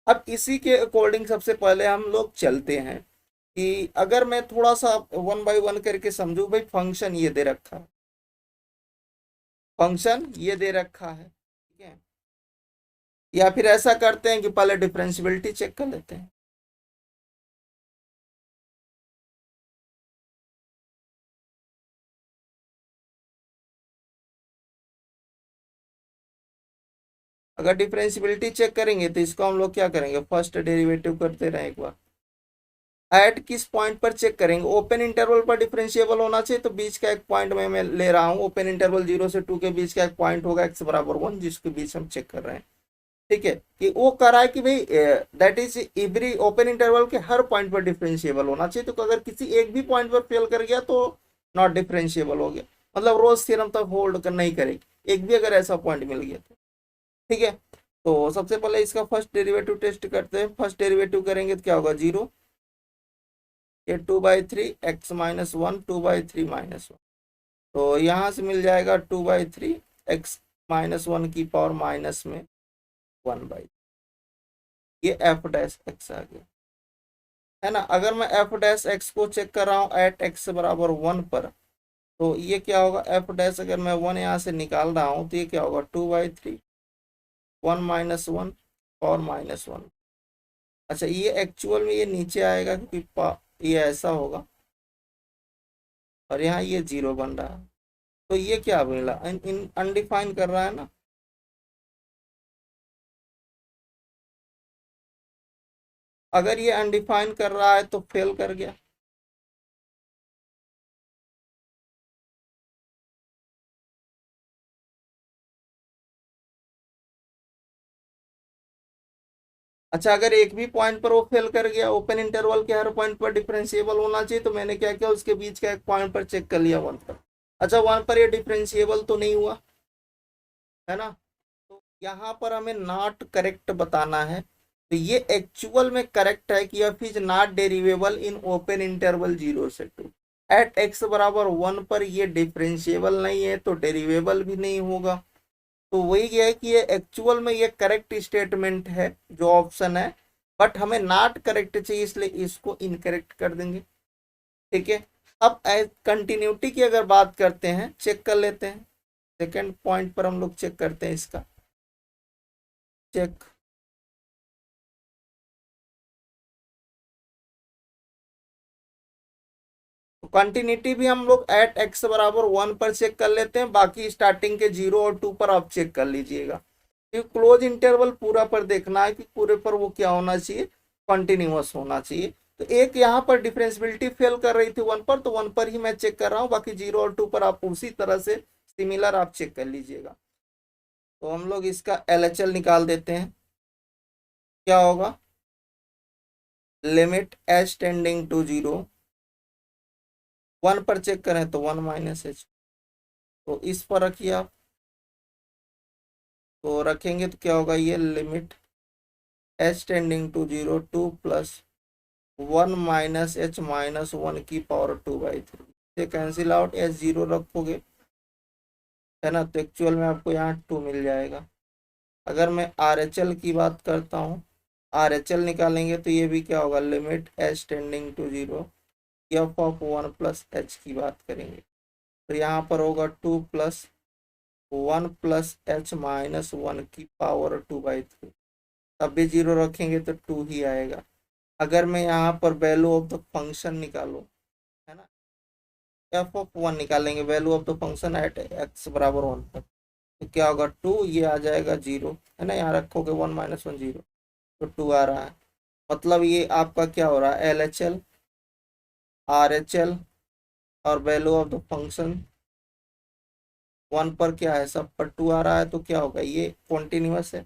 अब इसी के अकॉर्डिंग सबसे पहले हम लोग चलते हैं कि अगर मैं थोड़ा सा वन बाय वन करके समझू, भाई फंक्शन ये दे रखा है, फंक्शन ये दे रखा है, ठीक है। या फिर ऐसा करते हैं कि पहले डिफरेंशियबिलिटी चेक कर लेते हैं। अगर डिफरेंशियबिलिटी चेक करेंगे तो इसको हम लोग क्या करेंगे, फर्स्ट डेरिवेटिव करते रहे एक बार। एट किस पॉइंट पर चेक करेंगे, ओपन इंटरवल पर डिफरेंशिएबल होना चाहिए, तो बीच का एक पॉइंट मैं ले रहा हूँ, ओपन इंटरवल 0 से 2 के बीच का एक पॉइंट होगा x बराबर 1, जिसके बीच हम चेक कर रहे हैं, ठीक है। कि वो कर रहा है कि भाई that is every open interval के हर पॉइंट पर डिफरेंशिएबल होना चाहिए, तो अगर किसी एक भी पॉइंट पर फेल कर गया तो नॉट डिफरेंशिएबल हो गया, मतलब रोल्स थ्योरम तक होल्ड कर नहीं करेगी, एक भी अगर ऐसा पॉइंट मिल गया तो, ठीक है। तो सबसे पहले इसका फर्स्ट डेरिवेटिव टेस्ट करते हैं। फर्स्ट डेरिवेटिव करेंगे तो क्या होगा, 0, ये 2/3 x-1 2/3 - 1, तो यहाँ से मिल जाएगा 2/3 x-1 की पावर माइनस में 1/, ये एफ डैश एक्स आ गया, है ना। अगर मैं एफ डैश एक्स को चेक कर रहा हूँ एट एक्स बराबर 1 पर, तो ये क्या होगा, एफ डैश अगर मैं 1 यहाँ से निकाल रहा हूँ तो ये क्या होगा, 2/3 1 - 1 और -1। अच्छा ये एक्चुअल में ये नीचे आएगा क्योंकि ये ऐसा होगा और यहाँ ये 0 बन रहा है, तो ये क्या मिला, अनडिफाइन कर रहा है ना। अगर ये अनडिफाइन कर रहा है तो फेल कर गया। अच्छा अगर एक भी पॉइंट पर वो फेल कर गया, ओपन इंटरवल के हर पॉइंट पर डिफरेंशिएबल होना चाहिए, तो मैंने क्या किया, उसके बीच का एक पॉइंट पर चेक कर लिया 1 पर। अच्छा 1 पर ये डिफरेंशिएबल तो नहीं हुआ, है ना। तो यहाँ पर हमें नॉट करेक्ट बताना है तो ये एक्चुअल में करेक्ट है कि F is not derivable in open interval 0 से 2। एट एक्स बराबर 1 पर ये डिफरेंशिएबल नहीं है तो डेरिवेबल भी नहीं होगा। तो वही है कि ये एक्चुअल में ये करेक्ट स्टेटमेंट है जो ऑप्शन है, बट हमें नॉट करेक्ट चाहिए इसलिए इसको इनकरेक्ट कर देंगे। ठीक है, अब कंटिन्यूटी की अगर बात करते हैं, चेक कर लेते हैं। सेकेंड पॉइंट पर हम लोग चेक करते हैं इसका चेक। कंटिन्यूटी भी हम लोग एट एक्स बराबर 1 पर चेक कर लेते हैं, बाकी स्टार्टिंग के 0 और 2 पर आप चेक कर लीजिएगा। क्योंकि क्लोज इंटरवल पूरा पर देखना है कि पूरे पर वो क्या होना चाहिए, कंटिन्यूअस होना चाहिए। तो एक यहाँ पर डिफरेंशियबिलिटी फेल कर रही थी 1 पर, तो 1 पर ही मैं चेक कर रहा हूँ, बाकी 0 और 2 पर आप उसी तरह से सिमिलर आप चेक कर लीजिएगा। तो हम लोग इसका LHL निकाल देते हैं। क्या होगा, लिमिट एच टेंडिंग टू 0, 1 पर चेक करें तो 1 माइनस एच। तो इस पर रखिए आप, तो रखेंगे तो क्या होगा, ये limit h tending to 0 2 plus 1 minus h minus 1 की पावर 2/3 से कैंसिल आउट, एच 0 रखोगे है ना, तो एक्चुअल में आपको यहाँ 2 मिल जाएगा। अगर मैं RHL की बात करता हूँ, RHL निकालेंगे तो ये भी क्या होगा, limit h tending to 0 f of 1 plus h की बात करेंगे तो यहाँ पर होगा 2 प्लस 1 प्लस एच माइनस 1 की पावर 2/3। तब भी 0 रखेंगे तो 2 ही आएगा। अगर मैं यहाँ पर वैल्यू ऑफ द फंक्शन निकालूँ, है ना, एफ ऑफ 1 निकालेंगे, value of the function at x बराबर 1 पर, तो क्या होगा 2, ये आ जाएगा 0, है ना, यहाँ रखोगे 1 माइनस 1 0, तो 2 आ रहा है। मतलब ये आपका क्या हो रहा है, LHL RHL और वैल्यू ऑफ द फंक्शन 1 पर क्या है, सब पर 2 आ रहा है, तो क्या होगा, ये कॉन्टिन्यूअस है।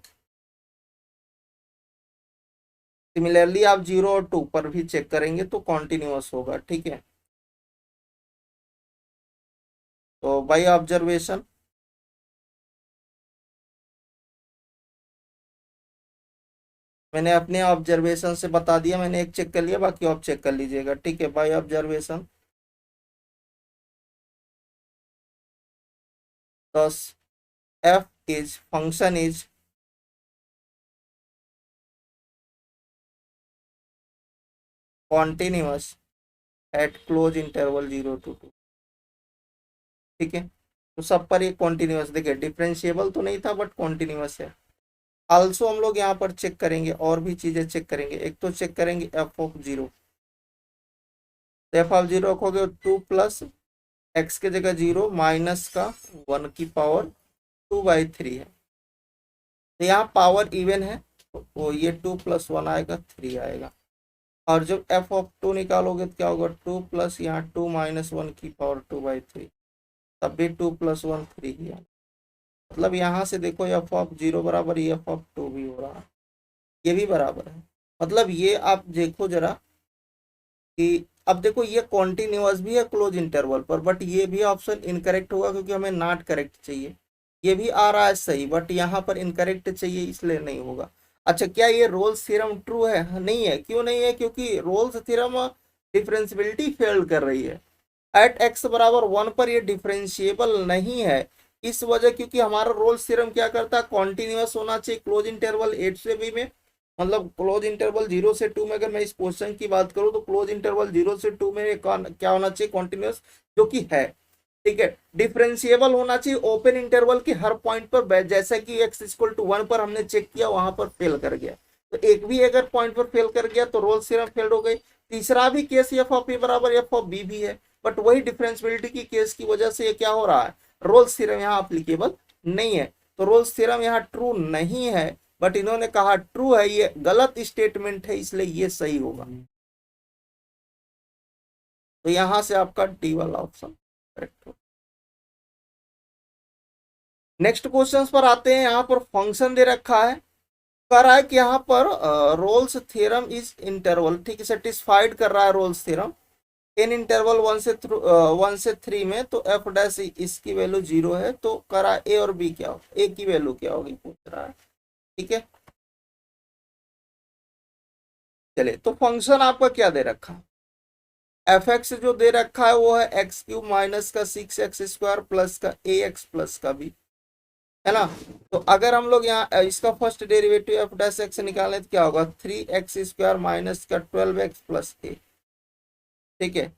सिमिलरली आप 0 और 2 पर भी चेक करेंगे तो कॉन्टिन्यूअस होगा। ठीक है, तो बाय ऑब्जर्वेशन मैंने अपने ऑब्जर्वेशन से बता दिया, मैंने एक चेक कर लिया, बाकी आप चेक कर लीजिएगा। ठीक है, by observation thus f is function is continuous at close interval 0 to 2। ठीक है, तो सब पर ये कॉन्टिन्यूअस, देखिए डिफरेंशिएबल तो नहीं था बट कॉन्टिन्यूअस है। आल्सो हम लोग यहाँ पर चेक करेंगे, और भी चीजें चेक करेंगे। एक तो चेक करेंगे एफ ऑफ 0, तो एफ ऑफ 0 रखोगे 2 प्लस एक्स के जगह 0 माइनस का 1 की पावर 2/3 है, तो यहाँ पावर इवन है तो वो ये 2 प्लस 1 आएगा 3 आएगा। और जब एफ ऑफ 2 निकालोगे तो क्या होगा, 2 प्लस यहाँ 2 माइनस 1 की पावर 2/3, तब भी 2 प्लस 1 3 ही आएगा। मतलब यहाँ से देखो एफ ऑफ 0 बराबर एफ ऑफ 2 भी हो रहा है, ये भी बराबर है। मतलब ये आप देखो जरा कि अब देखो ये कॉन्टिन्यूअस भी है क्लोज इंटरवल पर, बट ये भी ऑप्शन इनकरेक्ट होगा क्योंकि हमें नॉट करेक्ट चाहिए। ये भी आ रहा है सही, बट यहाँ पर इनकरेक्ट चाहिए इसलिए नहीं होगा। अच्छा, क्या ये रोल्स थ्योरम ट्रू है? नहीं है। क्यों नहीं है? क्योंकि रोल्स थ्योरम डिफरेंशियबिलिटी फेल कर रही है। एट एक्स बराबर 1 पर ये डिफरेंशिएबल नहीं है, इस वजह क्योंकि हमारा रोल्स थ्योरम क्या करता है, कॉन्टिन्यूअस होना चाहिए क्लोज इंटरवल 8 से बी में। मतलब क्लोज इंटरवल 0 से 2 में अगर मैं इस क्वेश्चन की बात करूं तो क्लोज इंटरवल 0 से 2 में क्या होना चाहिए, कॉन्टिन्यूअस, जो कि है। ठीक है, डिफरेंशिएबल होना चाहिए ओपन इंटरवल के हर पॉइंट पर, जैसा कि एक्स इक्वल टू 1 पर हमने चेक किया वहां पर फेल कर गया, तो एक भी अगर पॉइंट पर फेल कर गया तो रोल्स थ्योरम फेल हो गई। तीसरा भी केस एफ ऑफ ए बराबर एफ ऑफ बी भी है, बट वही डिफरेंशियबिलिटी की केस की वजह से ये क्या हो रहा है, रोल्स थ्योरम यहाँ अप्लीकेबल नहीं है। तो रोल्स थ्योरम यहाँ ट्रू नहीं है, बट इन्होंने कहा ट्रू है, ये गलत स्टेटमेंट है, इसलिए ये सही होगा। तो यहां से आपका डी वाला ऑप्शन करेक्ट होगा। नेक्स्ट क्वेश्चंस पर आते हैं। यहाँ पर फंक्शन दे रखा है, कह रहा है कि यहाँ पर रोल्स थ्योरम इज इंटरवल, ठीक है, सेटिस्फाइड कर रहा है रोल्स थ्योरम इन इंटरवल 1 से 3 में, तो एफ डैश इसकी वैल्यू 0 है, तो कह रहा है ए और बी क्या हो, ए की वैल्यू क्या होगी पूछ रहा है। ठीक है, चलिए, तो फंक्शन आपका क्या दे रखा है, एफ एक्स जो दे रखा है वो है एक्स क्यूब माइनस का 6x² प्लस का ए एक्स प्लस का बी, है ना। तो अगर हम लोग यहाँ इसका first derivative F dash x निकालें तो क्या होगा, 3x² माइनस का 12x प्लस ए, ठीक है।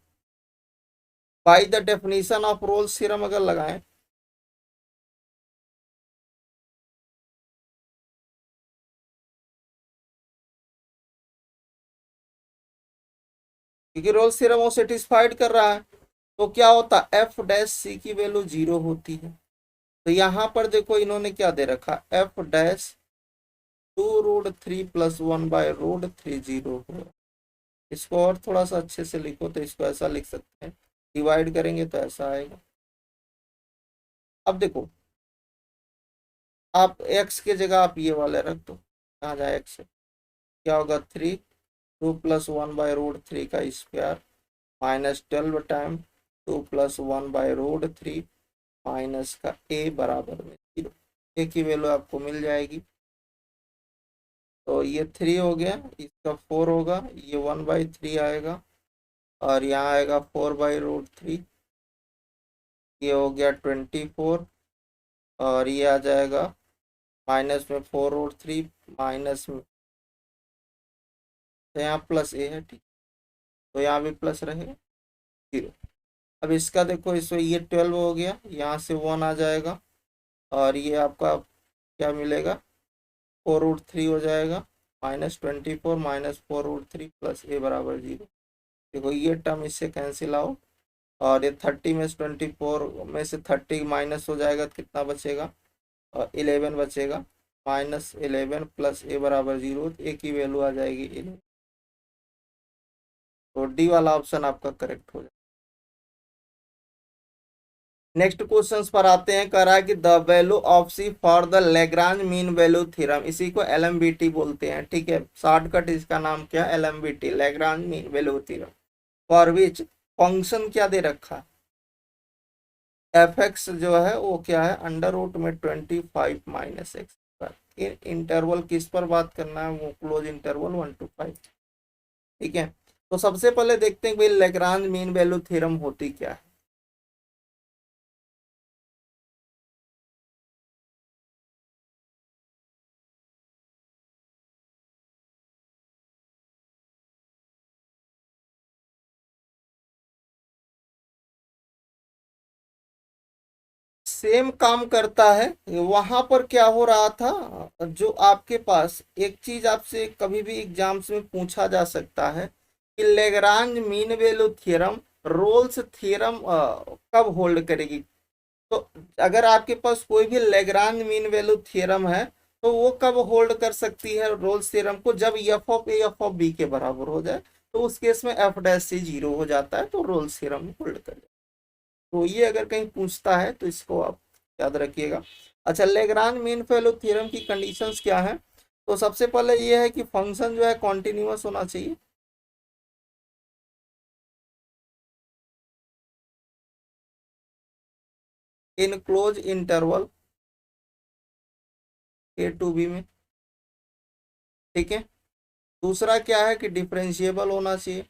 By the definition of Rolle's theorem अगर लगाएं, क्योंकि रोल्स थ्योरम वो सेटिस्फाइड कर रहा है, तो क्या होता है एफ डैश सी की वैल्यू 0 होती है। तो यहाँ पर देखो इन्होंने क्या दे रखा, एफ डैश 2√3 प्लस 1/√3 0 हो। इसको और थोड़ा सा अच्छे से लिखो तो इसको ऐसा लिख सकते हैं, डिवाइड करेंगे तो ऐसा आएगा। अब देखो, आप एक्स की जगह आप ये वाले रख दो, कहाँ जाए एक्स, क्या होगा 2 प्लस 1/√3 का square minus 12 time 2 plus 1/√3 minus का ए बराबर में 0। ए की वैल्यू आपको मिल जाएगी, तो ये 3 हो गया, इसका 4 होगा, ये 1/3 आएगा, और यहाँ आएगा 4/√3, ये हो गया 24, और ये आ जाएगा माइनस में 4√3 माइनस में, तो यहाँ प्लस ए है, ठीक, तो यहाँ भी प्लस रहेगा 0। अब इसका देखो, इसमें ये 12 हो गया, यहाँ से 1 आ जाएगा, और ये आपका क्या मिलेगा 4√3 हो जाएगा, -24 माइनस 4√3 प्लस ए बराबर 0। देखो ये टर्म इससे कैंसिल आउट, और ये 30 में से 24 में से 30 माइनस हो जाएगा तो कितना बचेगा, और 11 बचेगा, -11 प्लस ए बराबर 0, ए की वैल्यू आ जाएगी 11। तो डी वाला ऑप्शन आपका करेक्ट हो जाएगा। नेक्स्ट क्वेश्चंस पर आते हैं, कह रहा है कि the value of c for the Lagrange mean value theorem, इसी को एलएमबीटी बोलते हैं, ठीक है, शॉर्टकट इसका नाम क्या है, LMVT, Lagrange mean value theorem, for which function क्या दे रखा है, एफ एक्स जो है वो क्या है अंडर रूट में 25 माइनस एक्स, इन इंटरवल किस पर बात करना है, वो क्लोज इंटरवल 1 to 5, ठीक है। तो सबसे पहले देखते हैं भाई लेग्रांज मीन वैल्यू थ्योरम होती क्या है। सेम काम करता है, वहां पर क्या हो रहा था, जो आपके पास एक चीज आपसे कभी भी एग्जाम्स में पूछा जा सकता है कि Lagrange mean value theorem Rolle's theorem कब होल्ड करेगी। तो अगर आपके पास कोई भी लेग्रांज मीन वैल्यू थ्योरम है तो वो कब होल्ड कर सकती है रोल्स थ्योरम को, जब f of a f of b के बराबर हो जाए, तो उस केस में एफ डैश सी 0 हो जाता है, तो रोल्स थ्योरम होल्ड कर जाए। तो ये अगर कहीं पूछता है तो इसको आप याद रखिएगा। अच्छा, लेग्रांज मीन वैल्यू थ्योरम की कंडीशंस क्या है, तो सबसे पहले ये है कि फंक्शन जो है कॉन्टिन्यूअस होना चाहिए, in close interval A to B में, ठीक है। दूसरा क्या है कि डिफरेंशिएबल होना चाहिए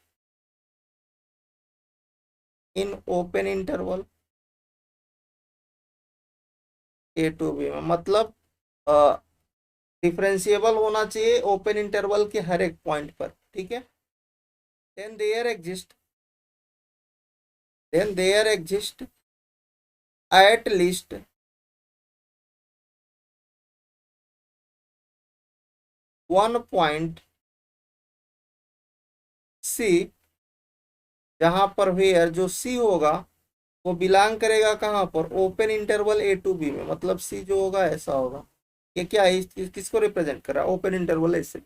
in open interval A to B में, मतलब डिफरेंशिएबल होना चाहिए ओपन इंटरवल के हर एक पॉइंट पर, ठीक है। Then there exist then there exist at least one point c, जहां पर वेयर जो सी होगा वो बिलोंग करेगा कहाँ पर, open interval A to B में, मतलब सी जो होगा ऐसा होगा। ये क्या है, किसको रिप्रेजेंट कर रहा है, ओपन इंटरवल ऐसे,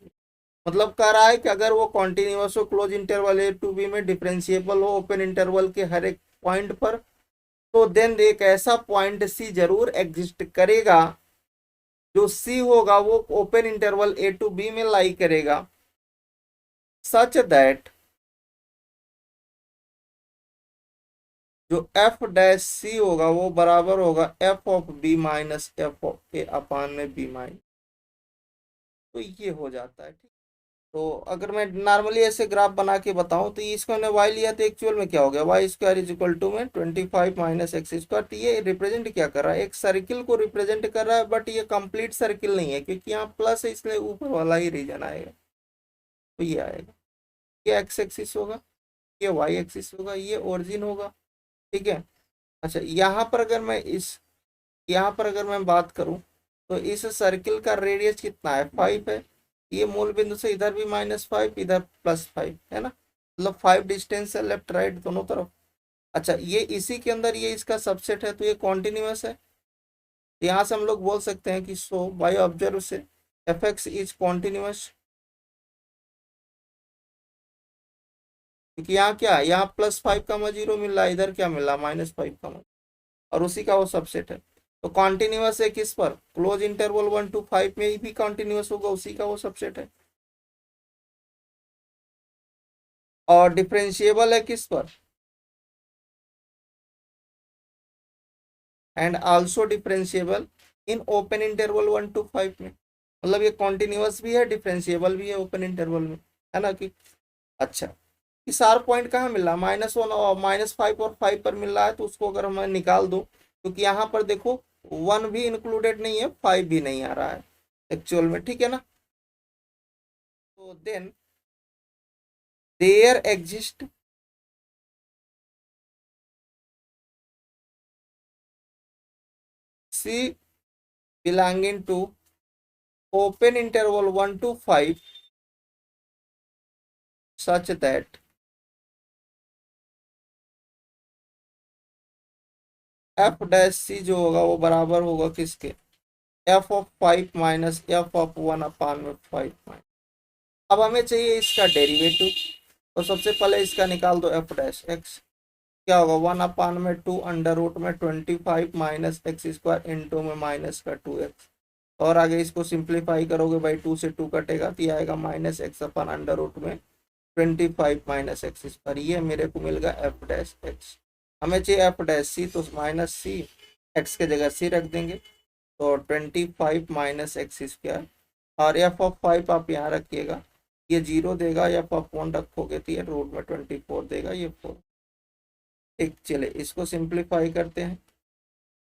मतलब कह रहा है कि अगर वो कॉन्टिन्यूअस हो closed interval A to B में, डिफरेंशिएबल हो ओपन इंटरवल के हर एक पॉइंट पर, तो देन एक ऐसा पॉइंट सी जरूर एग्जिस्ट करेगा, जो सी होगा वो open interval A to B में लाई करेगा, सच दैट जो एफ डैश सी होगा वो बराबर होगा F of B minus F of A upon में बी माइनस, तो ये हो जाता है, ठीक। तो अगर मैं नॉर्मली ऐसे ग्राफ बना के बताऊं तो ये इसको मैंने वाई लिया तो एक्चुअल में क्या हो गया, y square is equal to में 25 माइनस एक्स स्क्वायर। तो ये रिप्रेजेंट क्या कर रहा है, एक सर्किल को रिप्रेजेंट कर रहा है, बट ये कंप्लीट सर्किल नहीं है क्योंकि यहाँ प्लस है इसलिए ऊपर वाला ही रीजन आएगा। तो ये आएगा, ये एक्स एक्सिस होगा, ये वाई एक्सिस होगा, ये ओरिजिन होगा। ठीक है। अच्छा यहाँ पर अगर मैं इस यहाँ पर अगर मैं बात करूं तो इस सर्किल का रेडियस कितना है, 5 है। ये मूल बिंदु से इधर भी -5, इधर +5 है ना, मतलब 5 डिस्टेंस है लेफ्ट राइट दोनों तरफ। अच्छा ये इसी के अंदर ये इसका सबसेट है तो ये कॉन्टिन्यूअस है। यहाँ से हम लोग बोल सकते हैं कि सो बाय ऑब्जर्व से एफ एक्स इज कॉन्टिन्यूअस, क्योंकि यहाँ क्या है, यहाँ +5 का 0 मिल रहा है, इधर क्या मिल रहा है -5 का, और उसी का वो सबसेट है। तो कॉन्टिन्यूअस है किस पर, क्लोज इंटरवल 1 to 5 में ही भी कॉन्टिन्यूअस होगा, उसी का वो सबसेट है। और डिफरेंशिएबल है किस पर, and also differentiable in open interval 1 to 5 में। मतलब ये कॉन्टिन्यूअस भी है, डिफरेंशिएबल भी है ओपन इंटरवल में, है ना कि। अच्छा कि सार पॉइंट कहाँ मिल रहा है, -1 और -5 और 5 पर मिल रहा है, तो उसको अगर मैं निकाल दूं, क्योंकि यहाँ पर देखो 1 भी इंक्लूडेड नहीं है, 5 भी नहीं आ रहा है एक्चुअल में, ठीक है ना। तो then there exist C belonging to open interval 1 to 5 such that f dash C जो होगा वो बराबर होगा किसके, f(5) माइनस f(1)/5। अब हमें चाहिए इसका डेरिवेटिव, तो सबसे पहले इसका निकाल दो f डैश एक्स, क्या होगा 1/2 √25 माइनस एक्स स्क्वायर इंटू में माइनस का 2x। और आगे इसको सिंप्लीफाई करोगे भाई, 2 से 2 कटेगा तो ये आएगा -x/√25 माइनस एक्स स्क्वायर। ये मेरे को मिल गया एफ डैश एक्स। हमें चाहिए एफ डैश सी, तो -c, एक्स के जगह सी रख देंगे, तो 25 माइनस एक्स स्क्वायर। और f(5) आप यहाँ रखिएगा, ये 0 देगा, f(1) रखोगे तो ये √24 देगा, ये 4। एक चले इसको सिंप्लीफाई करते हैं,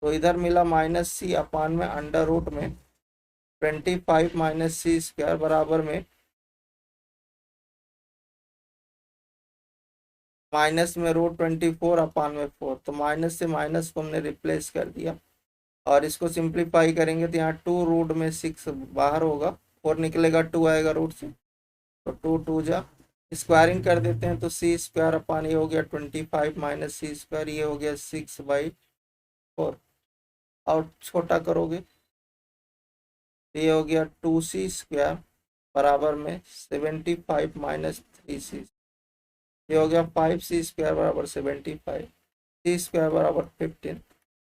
तो इधर मिला -c/√25 माइनस सी स्क्वायर बराबर में माइनस में √24/4। तो माइनस से माइनस को हमने रिप्लेस कर दिया, और इसको सिंप्लीफाई करेंगे तो यहाँ 2√6 बाहर होगा, और निकलेगा 2 आएगा रूट से, तो 2 2 जा, स्क्वायरिंग कर देते हैं तो c² ये हो गया 25 माइनस सी स्क्वायर, ये हो गया 6/4। और छोटा करोगे तो ये हो गया 2c² बराबर में 75 माइनस 3c, ये हो गया 5c² बराबर 75, c² बराबर 15,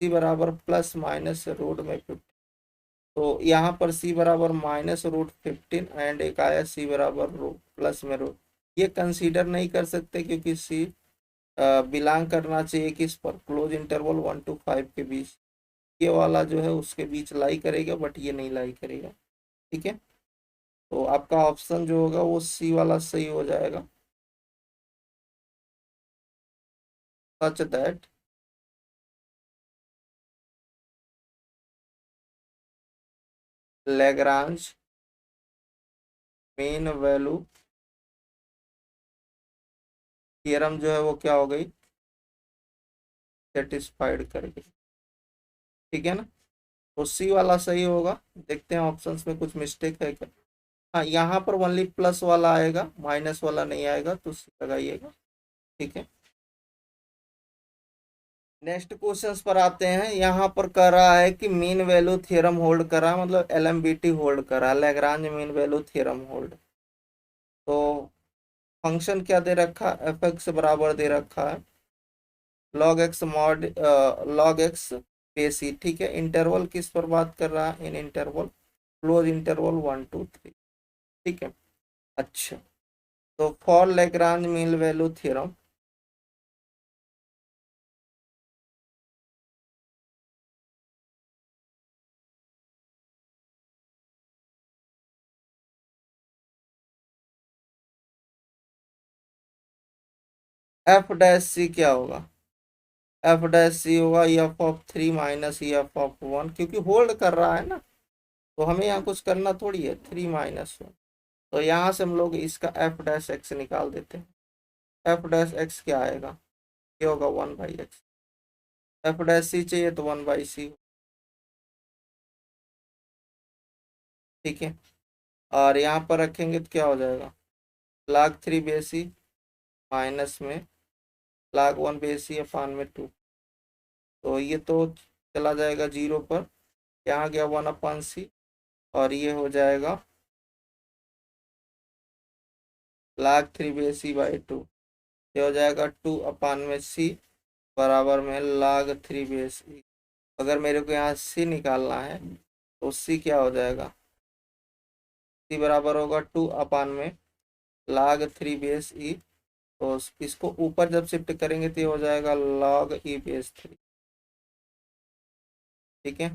सी बराबर प्लस माइनस रूट में 15। तो यहाँ पर सी बराबर -√15 एंड एक आया सी बराबर रूट प्लस में रूट। ये कंसीडर नहीं कर सकते क्योंकि सी बिलोंग करना चाहिए किस पर, क्लोज इंटरवल 1 to 5 के बीच। ये वाला जो है उसके बीच लाई करेगा, बट ये नहीं लाई करेगा। ठीक है, तो आपका ऑप्शन जो होगा वो सी वाला सही हो जाएगा, such that Lagrange mean value theorem जो है वो क्या हो गई, सेटिस्फाइड कर गई। ठीक है ना, तो सी वाला सही होगा। देखते हैं ऑप्शंस में कुछ मिस्टेक है क्या। हाँ यहाँ पर ओनली प्लस वाला आएगा, माइनस वाला नहीं आएगा, तो सी लगाइएगा। ठीक है, नेक्स्ट क्वेश्चंस पर आते हैं। यहाँ पर कह रहा है कि मीन वैल्यू थ्योरम होल्ड कर रहा है, मतलब एलएमबीटी होल्ड कर रहा है, Lagrange mean value theorem hold. तो फंक्शन क्या दे रखा, एफ एक्स बराबर दे रखा है log x mod log x बेसी। ठीक है, इंटरवल किस पर बात कर रहा है, in interval close interval 1 to 3। ठीक है, अच्छा तो for Lagrange mean value theorem F dash C क्या होगा? एफ डैश सी होगा F of 3 minus F of 1, क्योंकि होल्ड कर रहा है ना, तो हमें यहाँ कुछ करना थोड़ी है, 3 माइनस 1। तो यहाँ से हम लोग इसका एफ डैश एक्स निकाल देते हैं। एफ डैश एक्स क्या आएगा? ये होगा 1/x। एफ डैश सी चाहिए तो 1/c। ठीक है, और यहाँ पर रखेंगे तो क्या हो जाएगा? log 3 बेसी माइनस में log 1 बेसी अपान में 2। तो ये तो चला जाएगा 0 पर, यहाँ गया 1/c, और ये हो जाएगा log 3 बेसी/2। ये हो जाएगा 2/c बराबर में log 3 बेसी। अगर मेरे को यहाँ c निकालना है तो c क्या हो जाएगा? c बराबर होगा 2/log 3 बेस ई। तो इसको ऊपर जब शिफ्ट करेंगे तो ये हो जाएगा log e/3। ठीक है,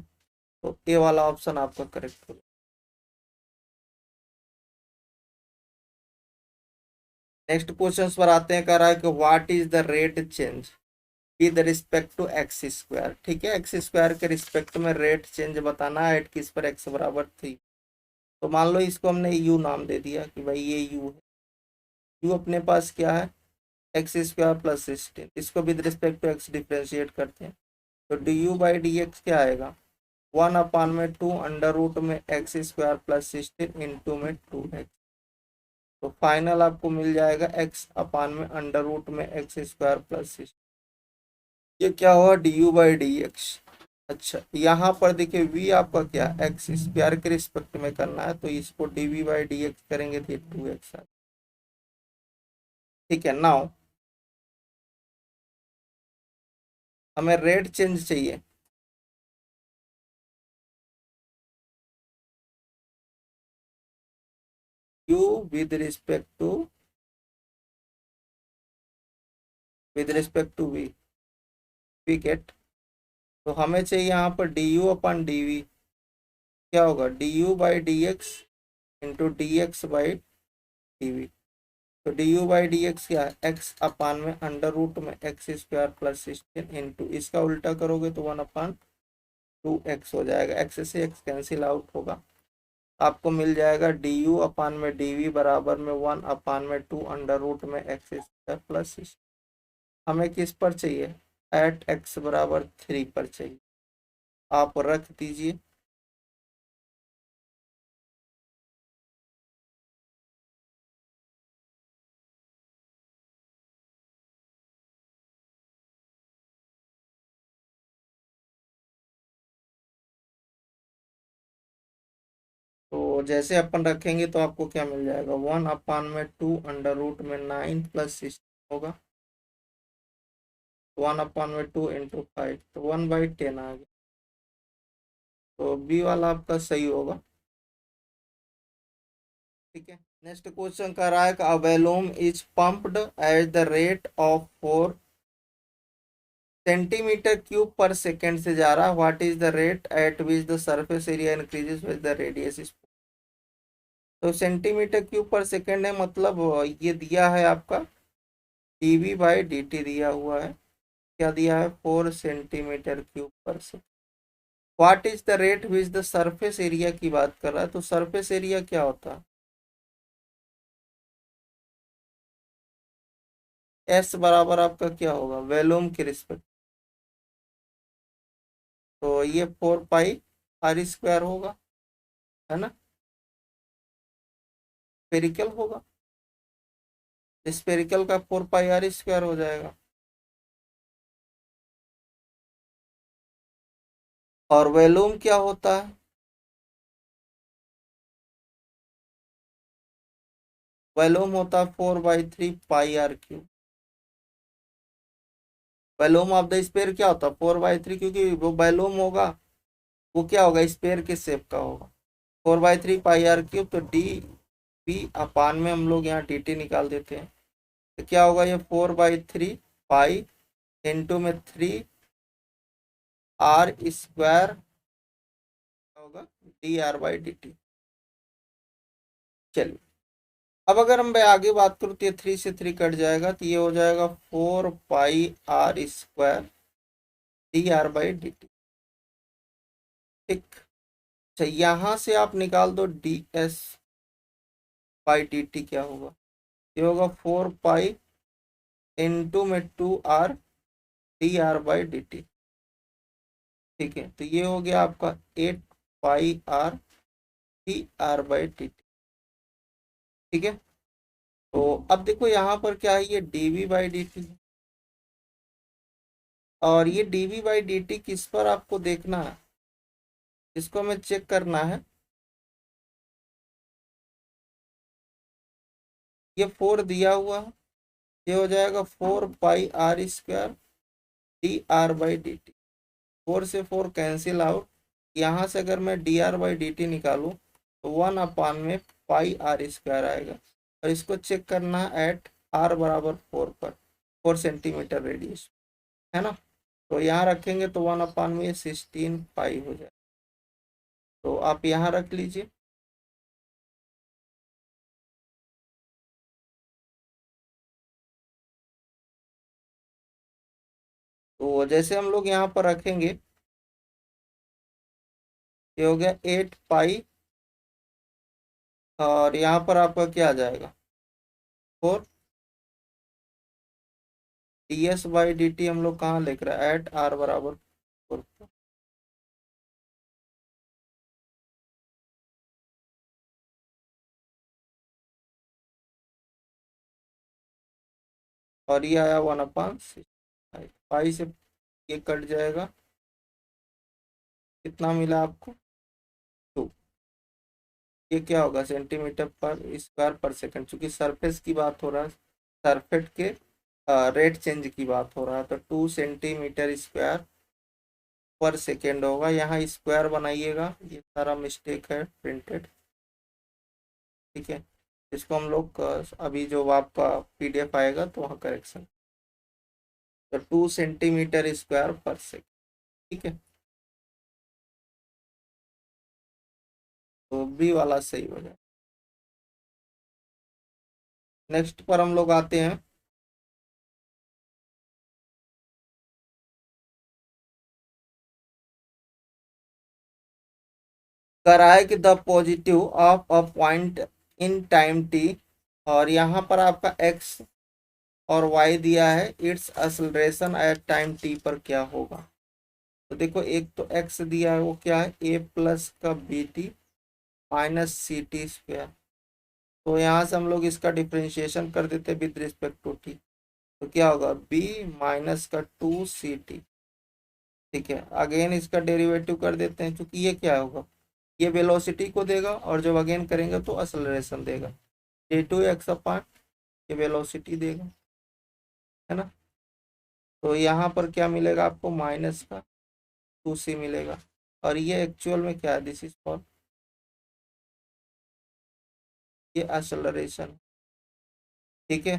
तो ए वाला ऑप्शन आपका करेक्ट होगा। नेक्स्ट क्वेश्चन पर आते हैं, कह रहा है कि what is the rate change with respect to x square. ठीक है, एक्स स्क्वायर के रिस्पेक्ट में रेट चेंज बताना है, एट किस पर एक्स बराबर 3। तो मान लो इसको हमने यू नाम दे दिया कि भाई ये यू है। यू अपने पास क्या है? X square plus 16। इसको with respect to x differentiate करते हैं, तो D you by D x क्या आएगा? 1/2 अंडर रूट में एक्स स्क्वायर प्लस 16 इंटू में 2x। तो फाइनल आपको मिल जाएगा एक्स अपान में अंडर रूट में एक्स स्क्वायर प्लस 16। ये क्या हुआ? D you by D x. अच्छा, यहाँ पर देखिए v आपका क्या, एक्स स्क्वायर के रिस्पेक्ट में करना है, तो इसको D V by D X करेंगे तो 2x। ठीक है, नाउ हमें रेट चेंज चाहिए। u with respect to V get. तो हमें चाहिए यहाँ पर D U upon D V. क्या होगा? D you by D X into D X by D V. तो D you by D x क्या है? एक्स अपान में अंडर रूट में एक्स स्क्वायर प्लस 16 इंटू, इसका उल्टा करोगे तो 1/2x हो जाएगा। एक्स से एक्स कैंसिल आउट होगा, आपको मिल जाएगा डी यू अपान में डी वी बराबर में 1/2 अंडर रूट में एक्स स्क्वायर प्लस 16। हमें किस पर चाहिए? एट एक्स बराबर 3 पर चाहिए। आप रख दीजिए। तो जैसे अपन रखेंगे तो आपको क्या मिल जाएगा? 1/2 अंडर रूट में 9 प्लस 16 होगा, 1/2 इंटू 5, तो 1/10 आ गया। तो बी वाला आपका सही होगा। ठीक है, नेक्स्ट क्वेश्चन कर रहा है कि a balloon is pumped at the rate of 4 centimetre cube per second से जा रहा है। What is the rate at which the surface area increases with the radius is. तो सेंटीमीटर क्यूब पर सेकेंड है, मतलब ये दिया है आपका dv बाई dt दिया हुआ है। क्या दिया है? 4 centimetre cube per second. What is the rate which the surface area की बात कर रहा है, तो सरफेस एरिया क्या होता है? एस बराबर आपका क्या होगा? वॉल्यूम के रिस्पेक्ट। तो ये 4 पाई r² होगा, है ना? स्पेरिकल होगा, स्पेरिकल का 4 पाई r² हो जाएगा। और वॉल्यूम क्या होता है? वॉल्यूम होता है 4/3 pi r³। Volume of the sphere क्या होता है? 4/3, क्योंकि वो वॉल्यूम होगा, वो क्या होगा? स्पेयर के शेप का होगा। 4/3 पाई r³ तो डी पी अपान में हम लोग यहाँ डी टी निकाल देते हैं, तो क्या होगा? ये 4/3 पाई इंटू में 3r² होगा D R by D T. चलिए, अब अगर हम भाई आगे बात करूँ तो ये 3 से 3 कट जाएगा, तो ये हो जाएगा 4 पाई r² dr/dt। ठीक। अच्छा, यहाँ से आप निकाल दो ds/dt क्या होगा, ये होगा 4 पाई × 2 ठीक है, तो ये हो गया आपका 8 पाई r ठीक है। तो अब देखो यहाँ पर क्या है, ये dv/dt है, और ये dv/dt किस पर आपको देखना है, इसको हमें चेक करना है। ये 4 दिया हुआ है, ये हो जाएगा 4 पाई r² dr/dt। 4 से 4 कैंसिल आउट, यहाँ से अगर मैं dr/dt निकालूं तो 1/पाई r² आएगा, और इसको चेक करना है एट r = 4 पर, 4 सेंटीमीटर रेडियस, है ना। तो यहाँ रखेंगे तो 1/16 पाई हो जाए, तो आप यहाँ रख लीजिए। तो जैसे हम लोग यहाँ पर रखेंगे, ये हो गया 8 पाई, और यहाँ पर आपका क्या आ जाएगा 4 ds/dt। हम लोग कहाँ लिख रहे हैं, एट r = 4। और ये आया 1/6 पाई से ये कट जाएगा, कितना मिला आपको 2। ये क्या होगा, सेंटीमीटर/स्क्वायर/सेकंड, चूंकि सरफेस की बात हो रहा है, सरफेस के रेट चेंज की बात हो रहा है, तो 2 सेंटीमीटर/स्क्वायर/सेकेंड होगा। यहाँ स्क्वायर बनाइएगा, ये सारा मिस्टेक है प्रिंटेड, ठीक है। इसको हम लोग अभी जो आपका PDF आएगा तो वहाँ करेक्शन, तो 2 सेंटीमीटर/स्क्वायर/सेकेंड, ठीक है। तो बी वाला सही हो जाए। नेक्स्ट पर हम लोग आते हैं, कराए कि the positive of a point in time t, और यहाँ पर आपका x और y दिया है, it's acceleration at time t पर क्या होगा। तो देखो, एक तो x दिया है, वो क्या है a+b t -ct²। तो यहाँ से हम लोग इसका डिफ्रेंशिएशन कर देते हैं विद रिस्पेक्ट टू t, तो क्या होगा b-2ct। ठीक है, अगेन इसका डेरिवेटिव कर देते हैं, क्योंकि ये क्या होगा, ये वेलोसिटी को देगा, और जब अगेन करेंगे तो एक्सेलरेशन देगा। j2x/, ये वेलोसिटी देगा, है ना। तो यहाँ पर क्या मिलेगा आपको, -2c मिलेगा, और ये एक्चुअल में क्या है, दिस इज फॉर, ये एक्सेलरेशन, ठीक है।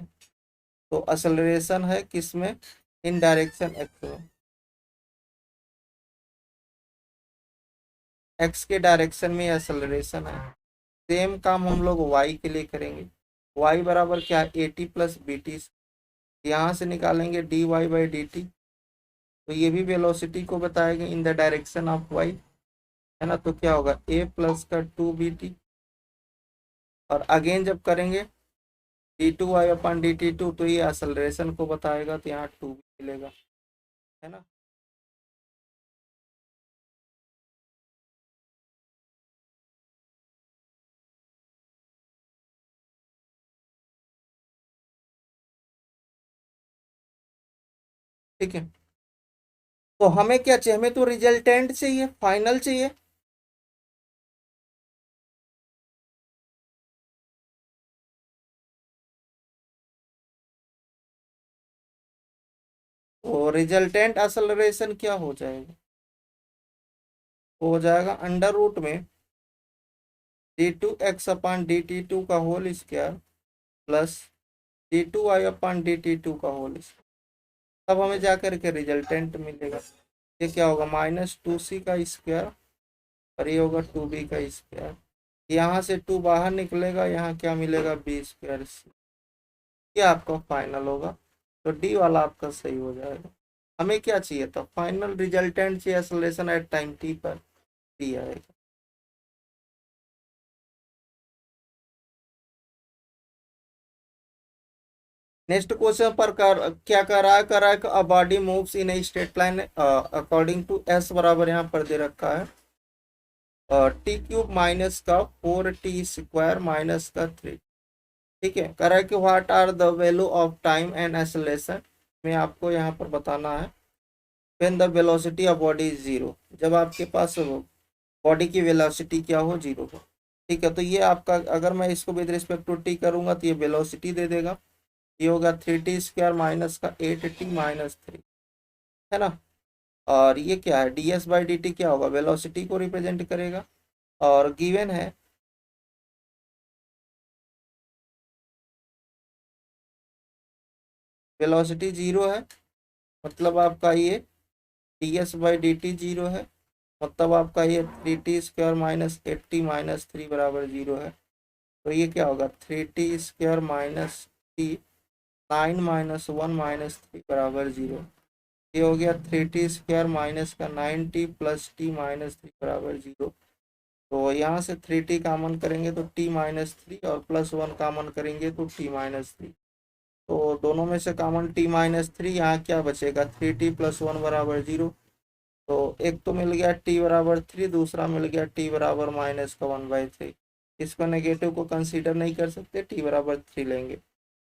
तो एक्सेलरेशन है किसमें, इन डायरेक्शन एक्स में, एक्स के डायरेक्शन में एक्सेलरेशन है। सेम काम हम लोग वाई के लिए करेंगे। वाई बराबर क्या है, AT+BT, यहाँ से निकालेंगे dy/dt, तो ये भी वेलोसिटी को बताएगा in the direction of y, है ना। तो क्या होगा a+2bt, और अगेन जब करेंगे d2y/dt2, तो ये एक्सेलरेशन को बताएगा, तो यहाँ 2 मिलेगा, है ना। ठीक है, तो हमें क्या चाहिए, हमें तो रिजल्टेंट चाहिए, फाइनल चाहिए। तो रिजल्टेंट एक्सेलरेशन क्या हो जाएगा, हो जाएगा √में d2x/dt2 का होल स्क्वायर प्लस d2y/dt2 का होल स्क्वायर। तब हमें जाकर के रिजल्टेंट मिलेगा, ये क्या होगा -2c का स्क्वायर, और ये होगा 2b का स्क्वायर। यहाँ से 2 बाहर निकलेगा, यहाँ क्या मिलेगा बी स्क्वायर सी। ये आपका फाइनल होगा, तो डी वाला आपका सही हो जाएगा। हमें क्या चाहिए था, फाइनल रिजल्टेंट चाहिए एक्सेलरेशन एट टाइम टी पर, डी आएगा। नेक्स्ट क्वेश्चन पर क्या कर रहा है कि a body moves in a straight line according to s बराबर यहाँ पर दे रखा है टी क्यूब माइनस का 4t² माइनस का 3। ठीक है, कह रहा है कि what are the value of time and acceleration, में आपको यहाँ पर बताना है when the velocity of body is zero, जब आपके पास बॉडी की वेलोसिटी क्या हो, जीरो हो। ठीक है, तो ये आपका, अगर मैं इसको विद रिस्पेक्ट टू टी करूंगा तो ये वेलोसिटी दे देगा, ये होगा 3t² माइनस का 8t माइनस 3, है ना। और ये क्या है, ds/dt क्या होगा, वेलोसिटी को रिप्रेजेंट करेगा, और गिवन है वेलोसिटी जीरो है, मतलब आपका ये ds/dt जीरो है, मतलब आपका ये 3t² माइनस 8t माइनस 3 बराबर जीरो है। तो ये क्या होगा, 3t² minus T 9 minus 1 minus 3 बराबर जीरो। ये हो गया 3t² माइनस का 9t प्लस टी माइनस 3 बराबर जीरो। तो यहाँ से 3t कामन करेंगे तो t माइनस 3, और प्लस 1 कामन करेंगे तो t माइनस 3। तो दोनों में से कॉमन t माइनस 3, यहाँ क्या बचेगा, 3t प्लस 1 बराबर जीरो। तो एक तो मिल गया t बराबर 3, दूसरा मिल गया t बराबर माइनस का 1/3। इसको नेगेटिव को कंसीडर नहीं कर सकते, t बराबर 3 लेंगे।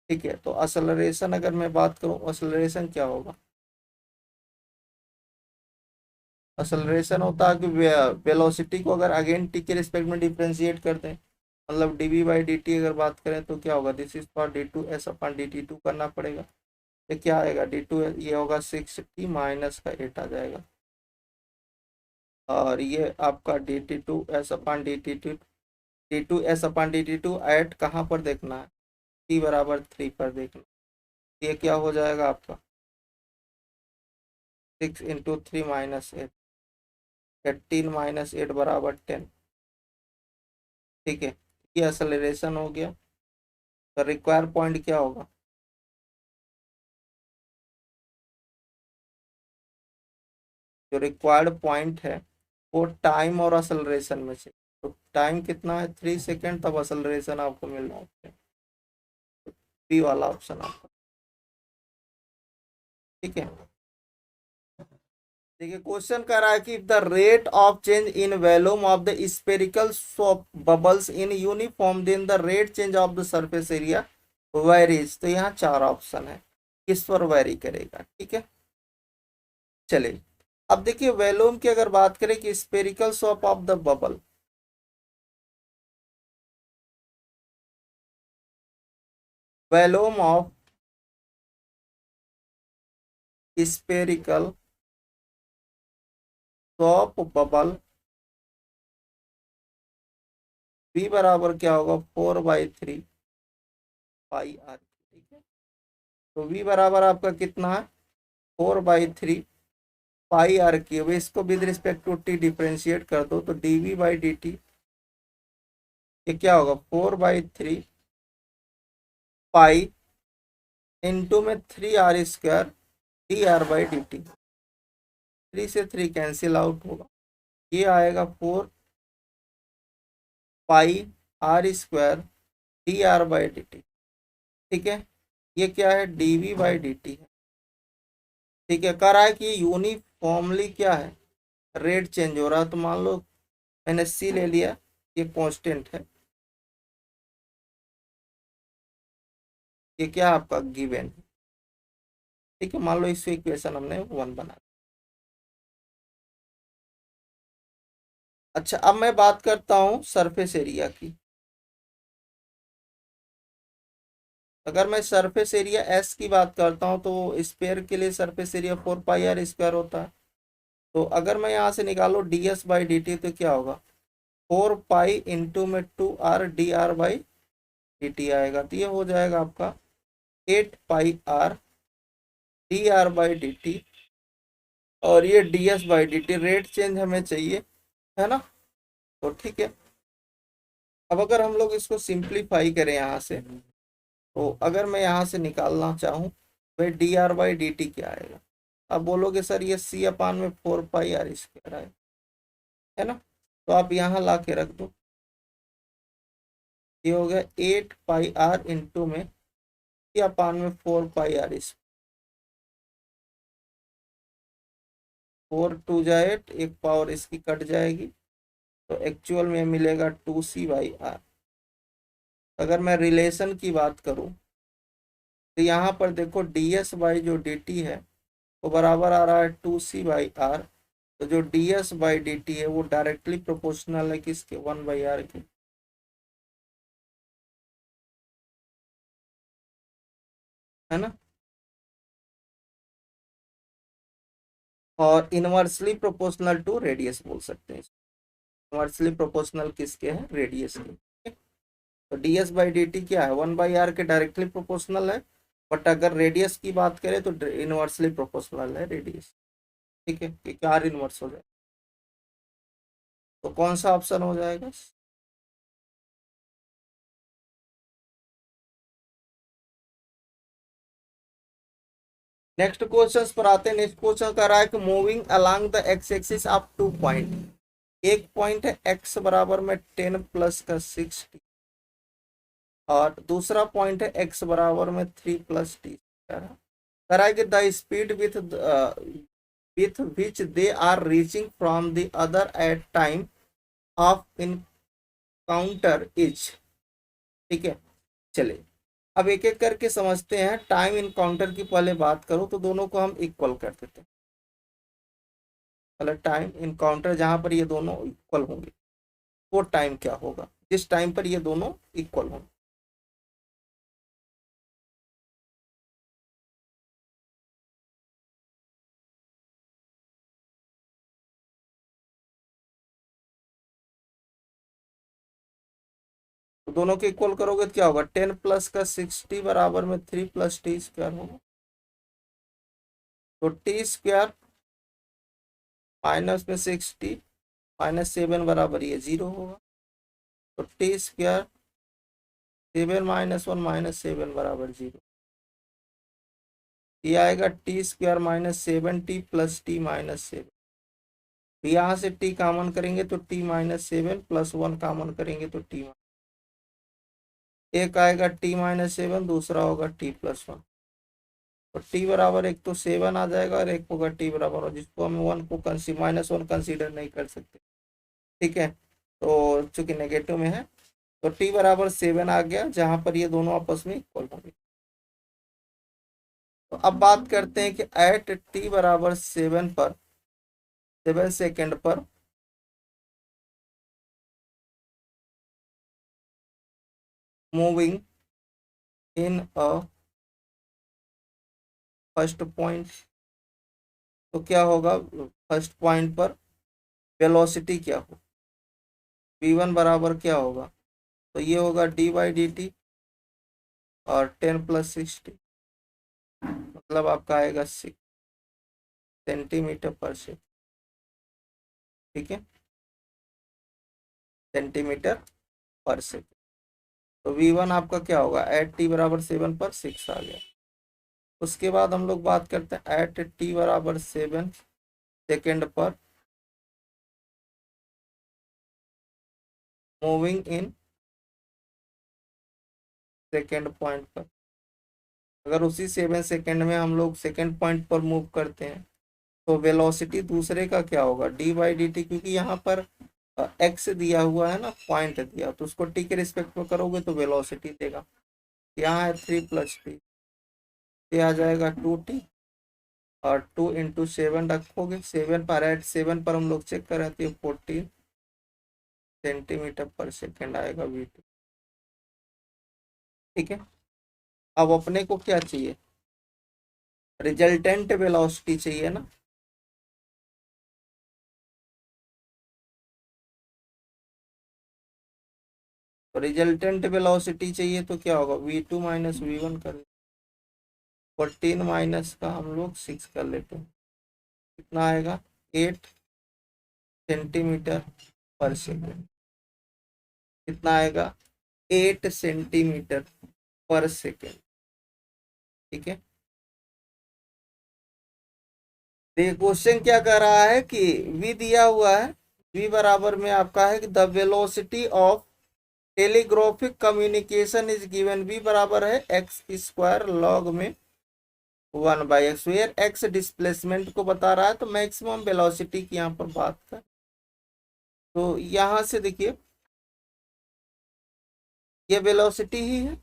ठीक है, तो असलरेशन अगर मैं बात करूँ, असलरेशन क्या होगा, असलरेशन होता है कि वेलोसिटी को अगर अगेन टी के रिस्पेक्ट में डिफ्रेंशिएट करते हैं, मतलब dv/dt अगर बात करें तो क्या होगा, this is for d2 s/dt2 करना पड़ेगा। ये क्या आएगा, d2 ये होगा 6t माइनस का 8 आ जाएगा, और ये आपका d2 s/dt2 एट कहाँ पर देखना है, t बराबर 3 पर देखना। ये क्या हो जाएगा आपका 6 इंटू 3 माइनस 8, 18 माइनस 8 बराबर 10। ठीक है, ये एक्सेलरेशन हो गया। तो रिक्वायर पॉइंट क्या होगा, जो रिक्वायर्ड पॉइंट है वो टाइम और एक्सेलरेशन में से, तो टाइम कितना है 3 सेकेंड, तब एक्सेलरेशन आपको मिल रहा है, बी वाला ऑप्शन आपका। ठीक है, देखिए क्वेश्चन कर रहा है कि the rate of change in volume of the spherical bubbles in uniform then the rate change of the surface area varies. तो यहाँ 4 ऑप्शन है, किस पर वेरी करेगा। ठीक है, चलिए अब देखिए वॉल्यूम की अगर बात करें कि spherical shape of the bubble, volume of spherical shape bubble, v बराबर क्या होगा 4/3 पाई आर। ठीक है, तो v बराबर आपका कितना है 4/3 पाई आर क्यूब। इसको with respect to t differentiate कर दो तो dv/dt ये क्या होगा 4/3 पाई इंटू में 3r² dr/dt। 3 से 3 कैंसिल आउट होगा, ये आएगा 4 पाई r² dr/dt। ठीक है, ये क्या है dv/dt है। ठीक है, कह रहा है कि यूनिफॉर्मली क्या है, रेट चेंज हो रहा है। तो मान लो मैंने सी ले लिया, ये कांस्टेंट है, ये क्या है आपका गिवन। ठीक है, मान लो इस इक्वेशन हमने 1 बना। अच्छा, अब मैं बात करता हूँ सरफेस एरिया की। अगर मैं सरफेस एरिया एस की बात करता हूँ तो स्पेयर के लिए सरफेस एरिया 4πr² होता है। तो अगर मैं यहाँ से निकालो ds/dt तो क्या होगा 4 पाई इंटू में 2r dr/dt आएगा। तो ये हो जाएगा आपका 8 पाई r dr/dt, और ये ds/dt रेट चेंज हमें चाहिए, है ना। तो ठीक है, अब अगर हम लोग इसको सिंप्लीफाई करें यहाँ से, तो अगर मैं यहाँ से निकालना चाहूँ, भाई D R by D T क्या आएगा। अब बोलोगे सर ये सी अपान में 4 पाई आर स्क्वायर है ना। तो आप यहाँ ला के रख दो, ये हो गया 8 पाई आर इंटू में सी अपान में 4 पाई आर, 4 2 जा 8, एक पावर इसकी कट जाएगी, तो एक्चुअल में मिलेगा 2C/r। अगर मैं रिलेशन की बात करूं, तो यहाँ पर देखो डी एस बाई जो डी टी है वो बराबर आ रहा है 2C/r। तो जो D S by D T है वो डायरेक्टली प्रोपोर्शनल है किसके, 1/r के, है ना। और इनवर्सली प्रोपोर्शनल टू रेडियस बोल सकते हैं, इनवर्सली प्रोपोर्शनल किसके हैं, रेडियस के। तो D S by D T क्या है, 1/r के डायरेक्टली प्रोपोर्शनल है, बट अगर रेडियस की बात करें तो इनवर्सली प्रोपोर्शनल है रेडियस। ठीक है, कि आर इनवर्स हो जाए, तो कौन सा ऑप्शन हो जाएगा। नेक्स्ट क्वेश्चन पर आते हैं। नेक्स्ट क्वेश्चन कर रहा है कि moving along the x axis of 2 point, एक पॉइंट है एक्स बराबर में 10 प्लस का 60, और दूसरा पॉइंट है एक्स बराबर में 3 प्लस टी। कह रहा है कि the speed with which they are reaching from the other at time of encounter is. ठीक है, चलिए अब एक एक करके समझते हैं। टाइम इनकाउंटर की पहले बात करूं तो दोनों को हम इक्वल कर देते हैं। पहले टाइम इनकाउंटर जहां पर ये दोनों इक्वल होंगे, वो टाइम क्या होगा जिस टाइम पर ये दोनों इक्वल होंगे। तो दोनों के इक्वल करोगे तो क्या होगा, 10 प्लस का 60 बराबर में 3 प्लस टी स्क्वायर होगा। तो टी स्क्वायर माइनस में 60 -7 बराबर ये 0 होगा। तो टी स्क्वायर 7 - 1 -7 बराबर 0। ये आएगा T square -7t plus T -7। यहाँ से टी कॉमन करेंगे तो टी -7 प्लस 1 कॉमन करेंगे तो टी, एक आएगा t -7, दूसरा होगा t+1। तो टी बराबर एक तो 7 आ जाएगा और एक होगा टी बराबर, जिसको हम 1 को -1 कंसीडर नहीं कर सकते। ठीक है, तो चूंकि नेगेटिव में है तो टी बराबर 7 आ गया, जहां पर ये दोनों आपस में इक्वल होंगे। तो अब बात करते हैं कि एट टी बराबर 7 पर, 7 सेकेंड पर moving in a first point, तो क्या होगा, फर्स्ट पॉइंट पर वेलोसिटी क्या हो, v1 बराबर क्या होगा, तो ये होगा डी बाई डी टी और 10 + 60, मतलब आपका आएगा 6 सेंटीमीटर पर सेकेंड। ठीक है, सेंटीमीटर पर सेकेंड। तो v1 आपका क्या होगा, एट टी बराबर 7 पर 6 आ गया। उसके बाद हम लोग बात करते हैं एट टी बराबर 7 सेकेंड पर मूविंग इन सेकेंड पॉइंट पर। अगर उसी 7 सेकेंड में हम लोग सेकेंड पॉइंट पर मूव करते हैं तो वेलोसिटी दूसरे का क्या होगा, डी बाई डी टी, क्योंकि यहाँ पर एक्स दिया हुआ है ना, पॉइंट दिया, तो उसको टी के रिस्पेक्ट में करोगे तो वेलोसिटी देगा। यहाँ है 3 + टी, ये आ जाएगा 2t, और 2 × 7 रखोगे, 7 पर, एट 7 पर हम लोग चेक कर रहे थे, 14 सेंटीमीटर पर सेकेंड आएगा v2। ठीक है, अब अपने को क्या चाहिए, रिजल्टेंट वेलोसिटी चाहिए ना। तो रिजल्टेंट वेलोसिटी चाहिए तो क्या होगा, v2 - v1 कर, 14 माइनस का हम लोग 6 कर लेते हैं, कितना आएगा, 8 सेंटीमीटर पर सेकेंड। कितना आएगा 8 सेंटीमीटर पर सेकेंड। ठीक है, देखिए क्वेश्चन क्या कर रहा है कि v दिया हुआ है, v बराबर में आपका है कि the velocity of telegraphic communication is given, v बराबर है एक्स स्क्वायर लॉग में 1/x, वेयर x डिस्प्लेसमेंट को बता रहा है, तो मैक्सिमम वेलोसिटी की यहाँ पर बात कर। तो यहाँ से देखिए ये वेलोसिटी ही है,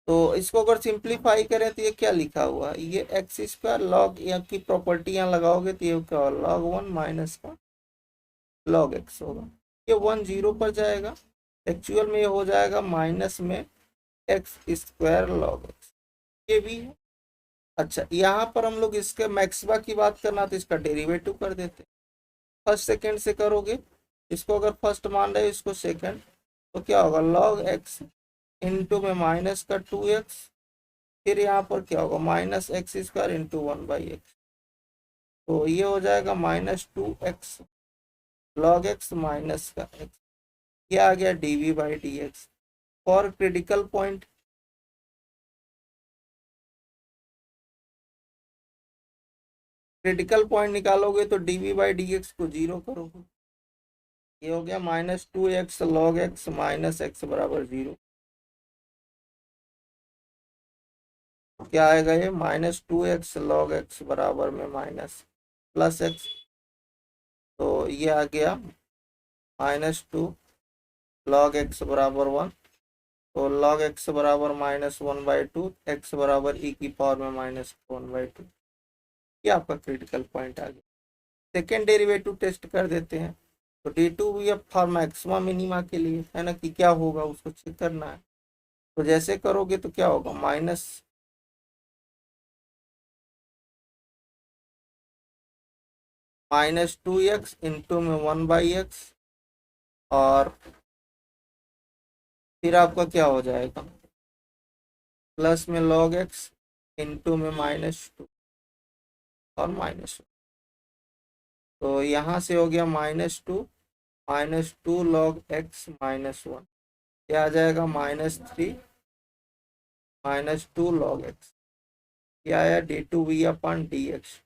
तो इसको अगर सिंप्लीफाई करें तो ये क्या लिखा हुआ है, ये एक्स स्क्वायर लॉग यहाँ की प्रॉपर्टी यहाँ लगाओगे तो ये क्या होगा लॉग 1 माइनस का लॉग एक्स होगा, ये 1 0 पर जाएगा, एक्चुअल में ये हो जाएगा माइनस में एक्स स्क्वायर लॉग एक्स, ये भी है। अच्छा यहाँ पर हम लोग इसके मैक्सिमा की बात करना तो इसका डेरिवेटिव कर देते, फर्स्ट सेकंड से करोगे, इसको अगर फर्स्ट मान रहे हो इसको सेकंड, तो क्या होगा लॉग एक्स इंटू में माइनस का 2x, फिर यहाँ पर क्या होगा minus x square into 1/x, तो ये हो जाएगा -2x लॉग एक्स माइनस का एक्स, ये आ गया dv/dx। For critical point, critical point निकालोगे तो dv/dx को 0 करोगे, ये हो गया -2x log x minus x बराबर 0, क्या आएगा ये -2x लॉग एक्स बराबर में माइनस प्लस एक्स, तो ये आ गया -2 लॉग एक्स बराबर 1, तो लॉग एक्स बराबर -1/2, एक्स बराबर e की पावर में -1/2, ये आपका क्रिटिकल पॉइंट आ गया। सेकेंड डेरिवेटिव टेस्ट कर देते हैं, तो d2 भी अब फॉर मैक्सिमा मिनिमा के लिए है ना कि क्या होगा उसको चेक करना है, तो जैसे करोगे तो क्या होगा -2x इंटू में 1/x, और फिर आपका क्या हो जाएगा प्लस में लॉग एक्स इंटू में -2 और -2, तो यहाँ से हो गया -2 लॉग एक्स -1, ये आ जाएगा -3 -2 लॉग एक्स, ये आया d2v/dx।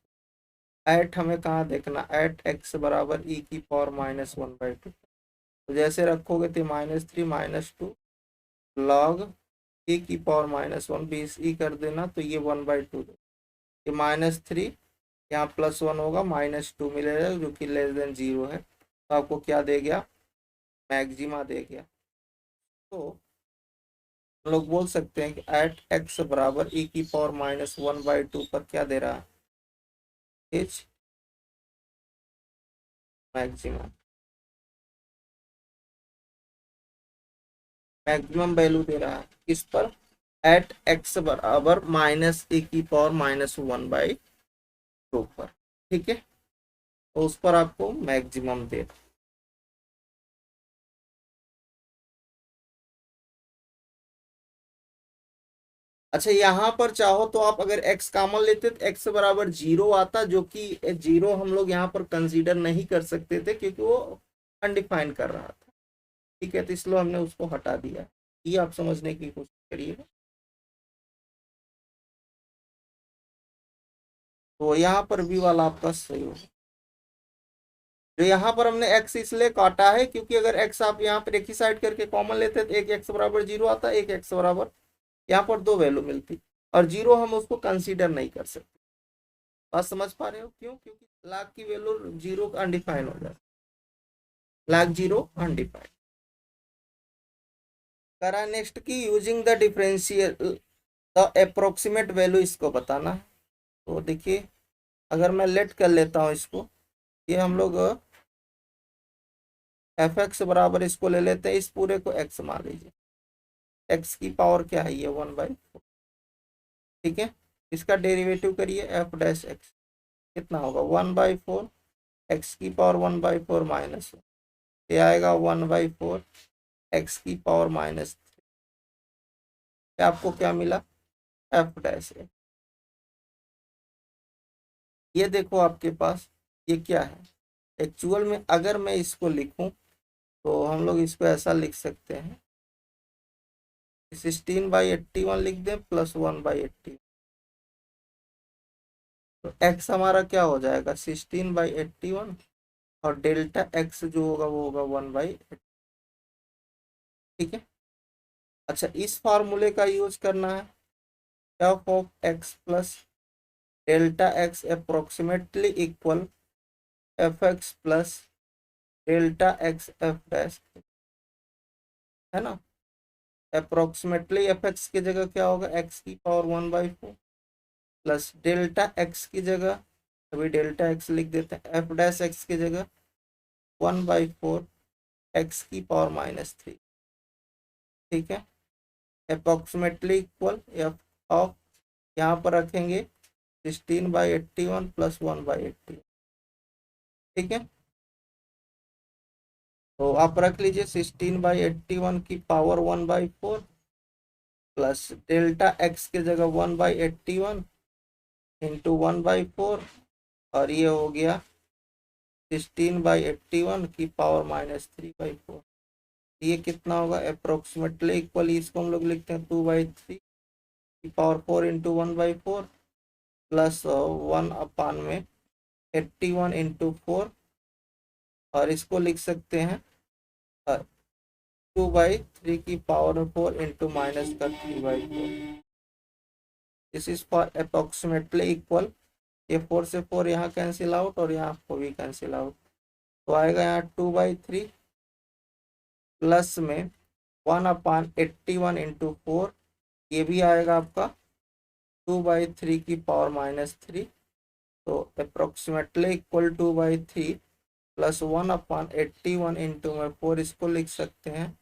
एट हमें कहाँ देखना, एट एक्स बराबर e की पावर -1/2, तो जैसे रखोगे तो -3 -2 लॉग e की पावर -1 बीस ई कर देना, तो ये 1/2, ये -3 यहाँ +1 होगा -2 मिलेगा जो कि लेस देन 0 है, तो आपको क्या दे गया मैक्सिमा दे गया। तो हम लोग बोल सकते हैं कि एट एक्स बराबर e की पावर -1/2 पर क्या दे रहा है एच मैक्सिमम, मैक्सिमम वैल्यू दे रहा है किस पर, एट एक्स बराबर -e की पावर -1/2 पर, ठीक है, तो उस पर आपको मैक्सिमम दे। अच्छा यहाँ पर चाहो तो आप अगर x कॉमन लेते तो x बराबर 0 आता, जो कि 0 हम लोग यहाँ पर कंसीडर नहीं कर सकते थे क्योंकि वो अनडिफाइन कर रहा था, ठीक है, तो इसलिए हमने उसको हटा दिया, ये आप समझने की कोशिश करिएगा। तो यहाँ पर भी वाला आपका सही होगा, जो यहाँ पर हमने x इसलिए काटा है क्योंकि अगर x आप यहाँ पर एक ही साइड करके कॉमन लेते तो एक x बराबर 0 आता, एक x बराबर यहाँ पर दो वैल्यू मिलती, और 0 हम उसको कंसीडर नहीं कर सकते। बात समझ पा रहे हो क्यों, क्योंकि लाख की वैल्यू 0 अनडिफाइन हो जाती, लाख 0 अनडिफाइंड करा। नेक्स्ट की using the differential the approximate value, इसको बताना है। तो देखिए अगर मैं लेट कर लेता हूँ इसको, ये हम लोग एफ एक्स बराबर इसको ले लेते हैं, इस पूरे को एक्स मान लीजिए, एक्स की पावर क्या है ये 1/4, ठीक है, इसका डेरिवेटिव करिए एफ डैश एक्स, कितना होगा 1/4 एक्स की पावर 1/4 माइनस, ये आएगा 1/4 एक्स की पावर -3, आपको क्या मिला एफ डैश ए। ये देखो आपके पास ये क्या है, एक्चुअल में अगर मैं इसको लिखूं तो हम लोग इसको ऐसा लिख सकते हैं, 16/81 लिख दें प्लस 1/80। तो एक्स हमारा क्या हो जाएगा, 16/81, और डेल्टा एक्स जो होगा वो होगा 1/80। ठीक है। अच्छा, इस फार्मूले का यूज करना है, F of x plus delta x approximately equal F x plus delta x F dash, है ना। अप्रोक्सीमेटली एफ एक्स की जगह क्या होगा, एक्स की पावर 1/4 प्लस डेल्टा एक्स की जगह, अभी डेल्टा एक्स लिख देते हैं, एफ डैश एक्स की जगह 1/4 एक्स की पावर -3। ठीक है। अप्रोक्सीमेटली इक्वल एफ ऑफ, यहाँ पर रखेंगे 16/81 प्लस 1/80। ठीक है। तो आप रख लीजिए 16/81 की पावर 1/4 प्लस डेल्टा एक्स की जगह 1/81 इंटू 1/4, और ये हो गया 16/81 की पावर -3/4। ये कितना होगा, अप्रोक्सीमेटली इक्वल, इसको हम लोग लिखते हैं 2/3 की पावर 4 इंटू 1/4 प्लस 1 में 81 इंटू 4, और इसको लिख सकते हैं 2/3 की पावर 4 इंटू माइनस का 3/4। This is for approximately equal, ये 4 से 4 यहाँ कैंसिल आउट और यहाँ 4 भी कैंसिल आउट, तो आएगा यहाँ 2/3 प्लस में 1/81 इंटू 4, ये भी आएगा आपका 2/3 की पावर -3। तो अप्रोक्सीमेटली इक्वल 2/3 प्लस 1/81 इंटू में 4, इसको लिख सकते हैं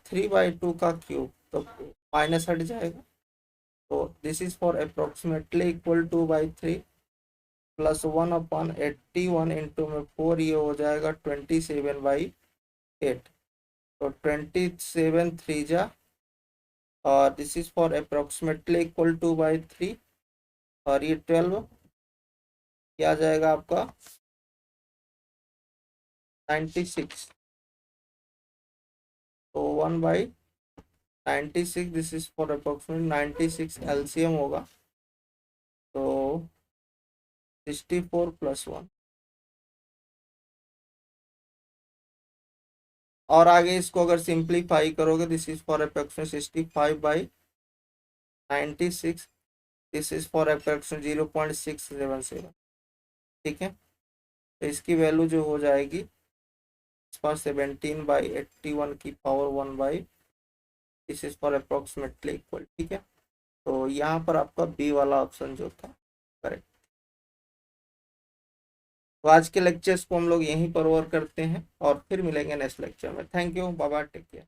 3/2 का क्यूब, तो माइनस हट जाएगा। तो this is for approximately equal 2/3 plus 1/81 into में 4, ये हो जाएगा 27/8। तो 27 3 जा, और this is for approximately equal 2/3, और ये 12 क्या आ जाएगा आपका 96। तो 1/96, this is for approximate 96 LCM होगा, तो 64 प्लस 1। और आगे इसको अगर सिंप्लीफाई करोगे, this is for approximate 65/96, this is for approximate 0.677। ठीक है। तो इसकी वैल्यू जो हो जाएगी 17/81 की power 1/, this is for approximately equal. ठीक है। तो यहाँ पर आपका बी वाला ऑप्शन जो था करेक्ट। तो आज के लेक्चर्स को हम लोग यहीं पर ओवर करते हैं, और फिर मिलेंगे नेक्स्ट लेक्चर में। Thank you, bye bye, take care.